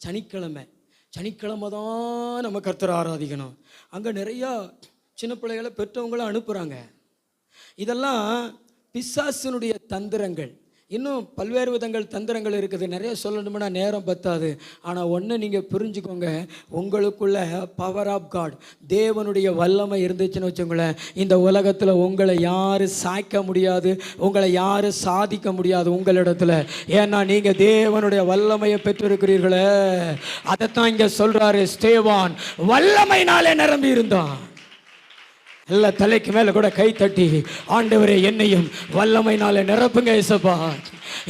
சனிக்கிழமை தான் நம்ம கர்த்தரை ஆராதிக்கணும். அங்கே நிறையா சின்ன பிள்ளைகளை பெற்றவங்களும் அனுப்புகிறாங்க. இதெல்லாம் பிசாசினுடைய தந்திரங்கள். இன்னும் பல்வேறு விதங்கள் தந்திரங்கள் இருக்குது. நிறைய சொல்லணும்னா நேரம் பத்தாது. ஆனால் ஒன்று நீங்கள் புரிஞ்சுக்கோங்க, உங்களுக்குள்ள பவர் ஆஃப் காட், தேவனுடைய வல்லமை இருந்துச்சுன்னு வச்சுங்களேன், இந்த உலகத்தில் உங்களை யாரும் சாய்க்க முடியாது, உங்களை யாரும் சாதிக்க முடியாது உங்களிடத்துல. ஏன்னா நீங்கள் தேவனுடைய வல்லமையை பெற்றிருக்கிறீர்களே. அதைத்தான் இங்கே சொல்கிறாரு, ஸ்தேவான் வல்லமையினாலே நிரம்பி இருந்தான். எல்லா தலைக்கு மேலே கூட கை தட்டி, ஆண்டவரே என்னையும் வல்லமையினால நிரப்புங்க இயேசுப்பா,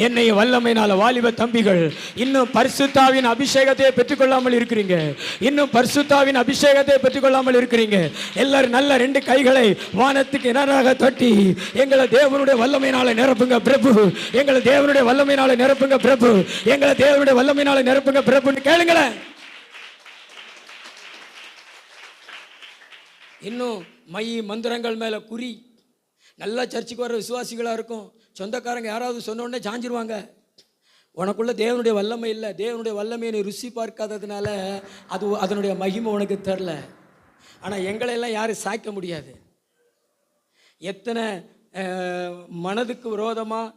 என்னையும் வல்லமையினால. வாலிப தம்பிகள், இன்னும் பரிசுத்தாவின் அபிஷேகத்தை பெற்றுக்கொள்ளாமல் இருக்கிறீங்க, இன்னும் பரிசுத்தாவின் அபிஷேகத்தை பெற்றுக்கொள்ளாமல் இருக்கிறீங்க. எல்லாரும் நல்ல 2 கைகளை வானத்துக்கு நேராக தட்டி, எங்களை தேவனுடைய வல்லமையினால நிரப்புங்க பிரபு, எங்களை தேவனுடைய வல்லமையினால நிரப்புங்க பிரபு, எங்களை தேவனுடைய வல்லமையினால நிரப்புங்க பிரபுன்னு கேளுங்களேன். இன்னும் மை மந்திரங்கள் மேலே குறி. நல்லா சர்ச்சுக்கு வர விசுவாசிகளாக இருக்கும், சொந்தக்காரங்க யாராவது சொன்ன உடனே சாஞ்சிருவாங்க. உனக்குள்ள தேவனுடைய வல்லமை இல்லை. தேவனுடைய வல்லமையை நீ ருசி பார்க்காததுனால அதனுடைய மகிமை உனக்கு தெரில. ஆனால் எங்களையெல்லாம் யாரும் சாய்க்க முடியாது. எத்தனை மனதுக்கு விரோதமாக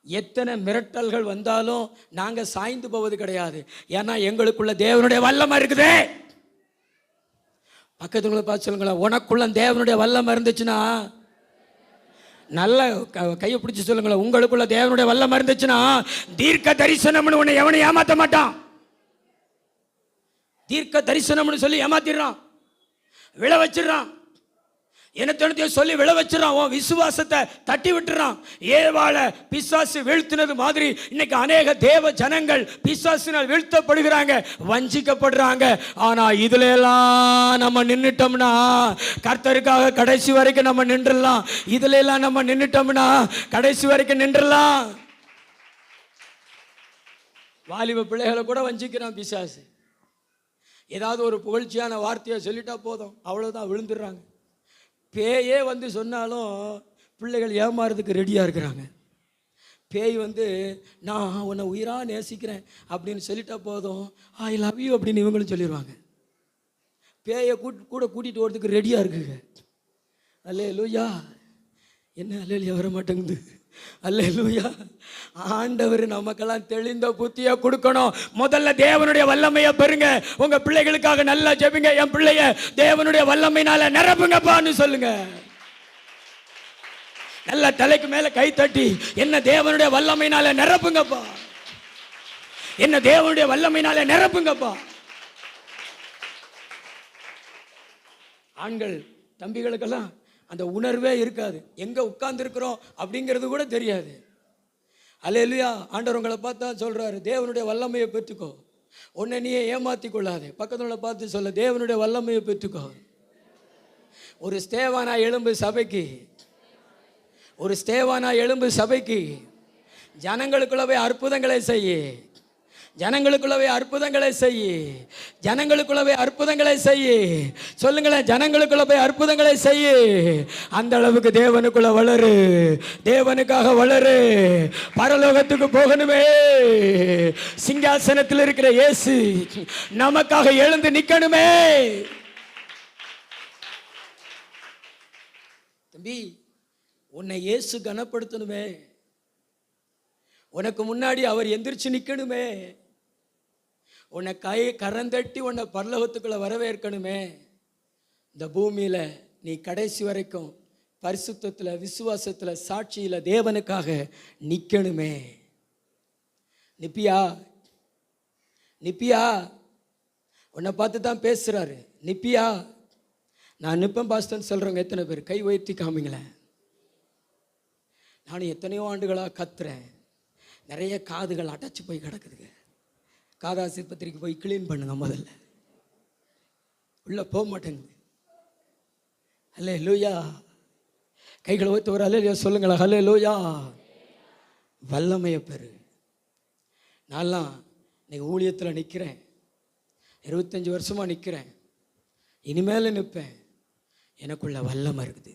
எத்தனை மிரட்டல்கள் வந்தாலும் நாங்கள் சாய்ந்து போவது கிடையாது. ஏன்னா எங்களுக்குள்ள தேவனுடைய வல்லமை இருக்குது. பக்கத்துல பார்த்து சொல்லுங்களேன், உனக்குள்ள தேவனுடைய வல்லமை இருந்துச்சுன்னா, நல்ல கையை பிடிச்சி சொல்லுங்களேன், உங்களுக்குள்ள தேவனுடைய வல்லமை இருந்துச்சுன்னா தீர்க்க தரிசனம்னு உன்னை எவனை ஏமாற்ற மாட்டான். தீர்க்க தரிசனம்னு சொல்லி ஏமாத்திடுறான், விழ வச்சிடறான், என்னத்தையும் சொல்லி விழ வச்சிடறான், உன் விசுவாசத்தை தட்டி விட்டுறான். ஏவாள பிசாசு வீழ்த்தினது மாதிரி இன்னைக்கு அநேக தேவ ஜனங்கள் பிசாசினால் வீழ்த்தப்படுகிறாங்க, வஞ்சிக்கப்படுறாங்க. ஆனா இதுல எல்லாம் நம்ம நின்னுட்டோம்னா கர்த்தருக்காக கடைசி வரைக்கும் நம்ம நின்றுடலாம். இதுல எல்லாம் நம்ம நின்னுட்டோம்னா கடைசி வரைக்கும் நின்றுடலாம். வாலிப பிள்ளைகளை கூட வஞ்சிக்கிறான் பிசாசு. ஏதாவது ஒரு புகழ்ச்சியான வார்த்தையை சொல்லிட்டா போதும், அவ்வளவுதான், விழுந்துடுறாங்க. பேயே வந்து சொன்னாலும் பிள்ளைகள் ஏமாறதுக்கு ரெடியாக இருக்கிறாங்க. பேய் வந்து நான் உன்னை உயிராக நேசிக்கிறேன் அப்படின்னு சொல்லிட்டா போதும், ஐ லவ் யூ அப்படின்னு இவங்களும் சொல்லிடுவாங்க. பேயை கூட கூட்டிகிட்டு போகிறதுக்கு ரெடியாக இருக்குங்க. அல்லேலூயா. என்ன அல்லேலூயா வர மாட்டேங்குது? அல்லேலூயா. ஆண்டவர் நமக்கெல்லாம் தெளிந்த புத்தியை கொடுக்கணும். முதல்ல தேவனுடைய வல்லமையை பெறுங்க. உங்க பிள்ளைகளுக்காக நல்லா ஜெபிங்க. என் பிள்ளைய தேவனுடைய வல்லமையினால நிரப்புங்கப்பான்னு சொல்லுங்க. நல்ல தலைக்கு மேல கை தட்டி என்ன தேவனுடைய வல்லமையினால நிரப்புங்கப்பா, என்ன தேவனுடைய வல்லமையினால நிரப்புங்கப்பா. ஆண்கள் தம்பிகளுக்கெல்லாம் அந்த உணர்வே இருக்காது. எங்க உட்கார்ந்து இருக்கிறோம் அப்படிங்கிறது கூட தெரியாது. அல்லேலூயா. ஆண்டவர் உங்களை பார்த்தா சொல்றாரு, தேவனுடைய வல்லமையை பெற்றுக்கோ, உன்னை நீயே ஏமாத்தி கொள்ளாதே. பக்கத்துல பார்த்து சொல்ல, தேவனுடைய வல்லமையை பெற்றுக்கோ. ஒரு ஸ்தேவானா எழும்பு சபைக்கு, ஒரு ஸ்தேவானா எழும்பு சபைக்கு. ஜனங்களுக்குள்ளவே அற்புதங்களை செய்ய, ஜனங்களுக்குள்ளவே அற்புதங்களை செய்ய, ஜனங்களுக்குள்ளவே அற்புதங்களை செய்ய. சொல்லுங்களேன், ஜனங்களுக்குள்ளவே அற்புதங்களை செய்ய. அந்த அளவுக்கு தேவனுக்குள்ள வளரு, தேவனுக்காக வளரு. பரலோகத்துக்கு போகணுமே. சிங்காசனத்தில் இருக்கிற இயேசு நமக்காக எழுந்து நிக்கணுமே. தம்பி, உன்னை இயேசு கனப்படுத்தணுமே. உனக்கு முன்னாடி அவர் எந்திரிச்சு நிக்கணுமே. உன்னை கரந்தட்டி உன்னை பரலோகத்துக்குள்ள வரவேற்கணுமே. இந்த பூமியில நீ கடைசி வரைக்கும் பரிசுத்தத்துல, விசுவாசத்துல, சாட்சியில தேவனுக்காக நிக்கணுமே. நிப்பியா? நிப்பியா? உன்னை பார்த்து தான் பேசுறாரு. நிப்பியா? நான் நிப்பேன் பாஸ்டர்னு சொல்றவங்க எத்தனை பேர் கை உயர்த்தி காமிங்களேன். நான் எத்தனையோ ஆண்டுகளாக கத்துறேன், நிறைய காதுகள் அடைச்சி போய் கிடக்குதுங்க. காதாசிபத்திரிக்கு போய் கிளீன் பண்ணுங்க. முதல்ல உள்ள போக மாட்டேங்குது. அல்லேலூயா. கைகளை வைத்து ஒரு அல்லேலூயா சொல்லுங்களா. அல்லேலூயா. வல்லமையை பெறு. நான்லாம் இன்னைக்கு ஊழியத்தில் நிற்கிறேன், 25 வருஷமாக நிற்கிறேன், இனிமேல் நிற்பேன். எனக்குள்ள வல்லமை இருக்குது.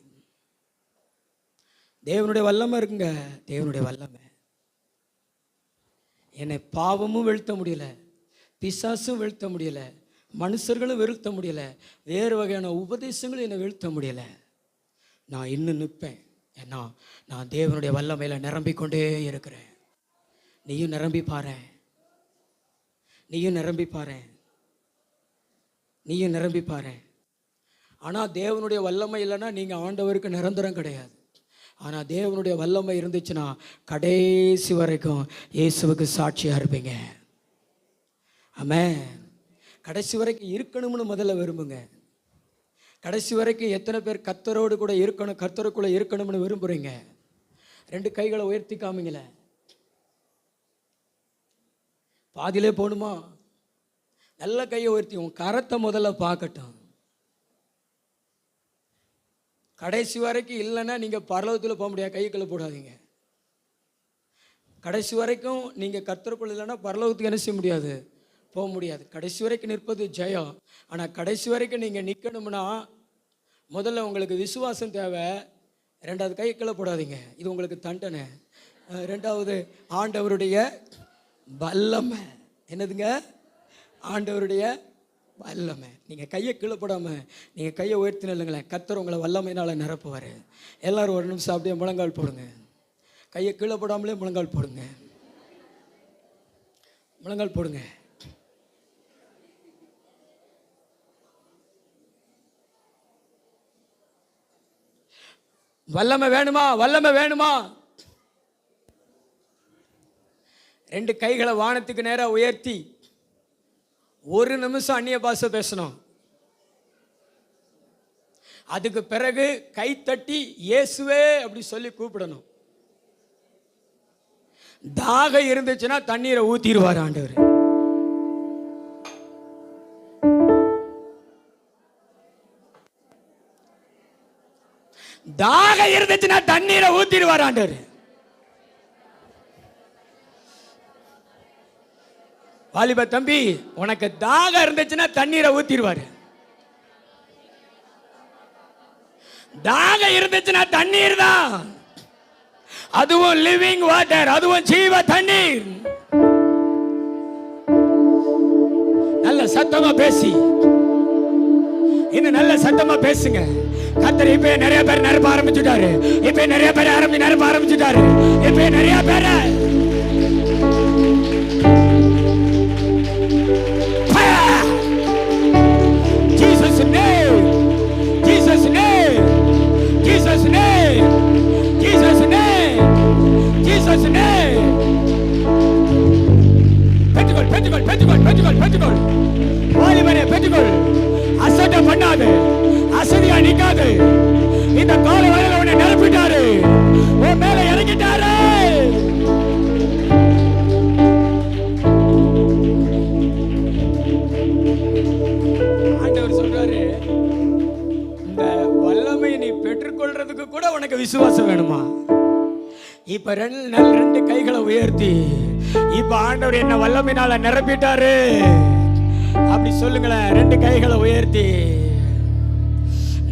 தேவனுடைய வல்லமை இருக்குங்க. தேவனுடைய வல்லமை என்னை பாவமும் வீழ்த்த முடியல, பிசாசும் வீழ்த்த முடியல, மனுஷர்களும் வீழ்த்த முடியல, வேறு வகையான உபதேசங்களும் என்னை வீழ்த்த முடியல. நான் இன்னும் நிற்பேன். ஏன்னா நான் தேவனுடைய வல்லமையில் நிரம்பிக்கொண்டே இருக்கிறேன். நீயும் நிரம்பி பாரு, நீயும் நிரம்பி பாரு, நீயும் நிரம்பி பாரு. ஆனால் தேவனுடைய வல்லமை இல்லைன்னா நீங்கள் ஆண்டவருக்கு நிரந்தரம் கிடையாது. ஆனால் தேவனுடைய வல்லமை இருந்துச்சுன்னா கடைசி வரைக்கும் இயேசுவுக்கு சாட்சியாக இருப்பீங்க. ஆமென். கடைசி வரைக்கும் இருக்கணும்னு முதல்ல விரும்புங்க. கடைசி வரைக்கும் எத்தனை பேர் கர்த்தரோடு கூட இருக்கணும், கர்த்தருக்குள்ளே இருக்கணும்னு விரும்புகிறீங்க? 2 கைகளை உயர்த்தி காமிங்கள. பாதியிலே போகணுமா? நல்ல கையை உயர்த்தி உன் கரத்தை முதல்ல பார்க்கட்டும். கடைசி வரைக்கும் இல்லைன்னா நீங்கள் பரலோகத்தில் போக முடியாது. கைக்குள்ளே போடாதீங்க. கடைசி வரைக்கும் நீங்கள் கர்த்தருக்குள்ள இல்லைன்னா பரலோகத்துக்கு என்ன செய்ய முடியாது, போக முடியாது. கடைசி வரைக்கும் நிற்பது ஜெயம். ஆனால் கடைசி வரைக்கும் நீங்கள் நிற்கணும்னா முதல்ல உங்களுக்கு விசுவாசம் தேவை. 2வது கைக்குள்ளே போடாதீங்க, இது உங்களுக்கு தண்டனை. ரெண்டாவது ஆண்டவருடைய வல்லமை. என்னதுங்க? ஆண்டவருடைய வல்லமை. நீங்கள் கையை கீழே போடாமல் நீங்கள் கையை உயர்த்தின இல்லைங்களேன், கர்த்தர் உங்களை வல்லமையினால் நிரப்புவார். எல்லோரும் ஒரு நிமிஷம் அப்படியே முழங்கால் போடுங்க. கையை கீழே போடாமலே முழங்கால் போடுங்க. முழங்கால் போடுங்க. வல்லமை வேணுமா? வல்லமை வேணுமா? 2 கைகளை வானத்துக்கு நேராக உயர்த்தி ஒரு நிமிஷம் அந்நிய பாஷை பேசணும். அதுக்கு பிறகு கை தட்டி இயேசுவே அப்படி சொல்லி கூப்பிடணும். தாகம் இருந்துச்சுன்னா தண்ணீரை ஊத்திடுவார் ஆண்டவர். தாகம் இருந்துச்சுன்னா தண்ணீரை ஊத்திடுவார் ஆண்டவர். வாலிப தம்பி, உனக்கு தாகம் இருந்துச்சுன்னா தண்ணீரை ஊத்திடுவாரு. தாகம் இருந்துச்சுன்னா தண்ணீர் தான், அதுவும் லிவிங் வாட்டர், அதுவும் ஜீவ தண்ணீர். நல்ல சத்தமா பேசி, இன்னும் நல்ல சத்தமா பேசுங்க. கர்த்தர் இப்ப நிறைய பேர் நிரப்ப ஆரம்பிச்சுட்டாரு. இப்ப நிறைய பேர் நிரப்ப ஆரம்பிச்சுட்டாரு. இப்ப நிறைய பேர் Jesus name, Jesus name, Jesus name, Jesus name, Jesus name. பெற்றுக்கொள், பெற்றுக்கொள், பெற்றுக்கொள், பெற்றுக்கொள், பெற்றுக்கொள். வாலிபனே பெற்றுக்கொள். அசட்டை பண்ணாது, அசதியா நிக்காது. இந்த கால வேளையில உன்னை நிரப்பிட்டாரு, உன் மேல இறங்கிட்டாரு. ஆண்டவர் சொல்றாரு, இந்த வல்லமை நீ பெற்றுக்கொள்றதுக்கு கூட உனக்கு விசுவாசம் வேணுமா? இப்ப 2 கைகளை உயர்த்தி, இப்ப ஆண்டவர் என்ன வல்லமையினால நிரப்பிட்டாரு அப்படி சொல்லுங்களேன். 2 கைகளை உயர்த்தி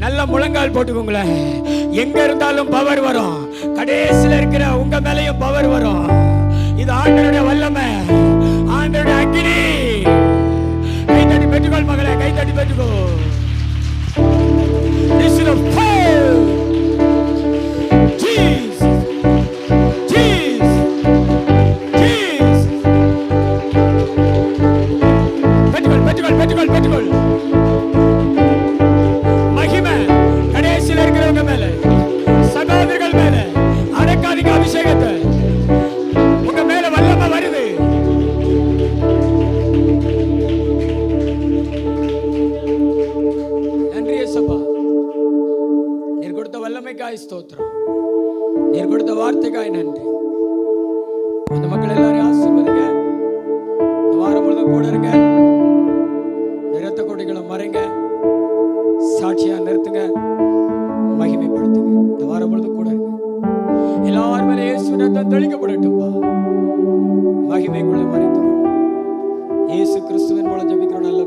நல்ல முழங்கால் போட்டுக்கோங்களேன். எங்க இருந்தாலும் பவர் வரும். கடைசியில் இருக்கிற உங்க மேலையும் பவர் வரும். இது ஆண்டவருடைய வல்லமை, ஆண்டவருடைய அக்கினி. கை தட்டி பெற்றுக்கொள் மகளே, கை தட்டி பெற்றுக்கோ. This is a fire. Jesus, Jesus, Jesus. பெற்றுக்கொள், பெற்றுக்கொள், பெற்றுக்கொள், பெற்றுக்கொள். மகிமை கடைசியில் இருக்கிறவங்க மேல, சகோதரர்கள் மேல அடக்காதீங்க அபிஷேகத்தை. உங்க மேல வல்லமை வருது. நன்றி இயேசுப்பா, நீர் கொடுத்த வல்லமைக்காய் ஸ்தோத்திரம், நீர் கொடுத்த வார்த்தைக்காய் நன்றி. இந்த மக்கள் எல்லாரையும் ஆசீர்வதிங்க. இந்த வாரம் முழுதும் கூட இருங்க. இரத்த கொடிகளை மறைங்க, சாட்சியா நிறுத்துங்க, மகிமைப்படுத்துங்க. இந்த வாரம் முழுதும் கூட இருங்க. எல்லாரும் மேலே இயேசு ரத்தம் தெளிக்கப்படட்டும்பா. மகிமைக்குள்ள மறைத்துக்கொள்ளும். இயேசு கிறிஸ்துவின் மூலம் ஜெபிக்கிறோம் நல்ல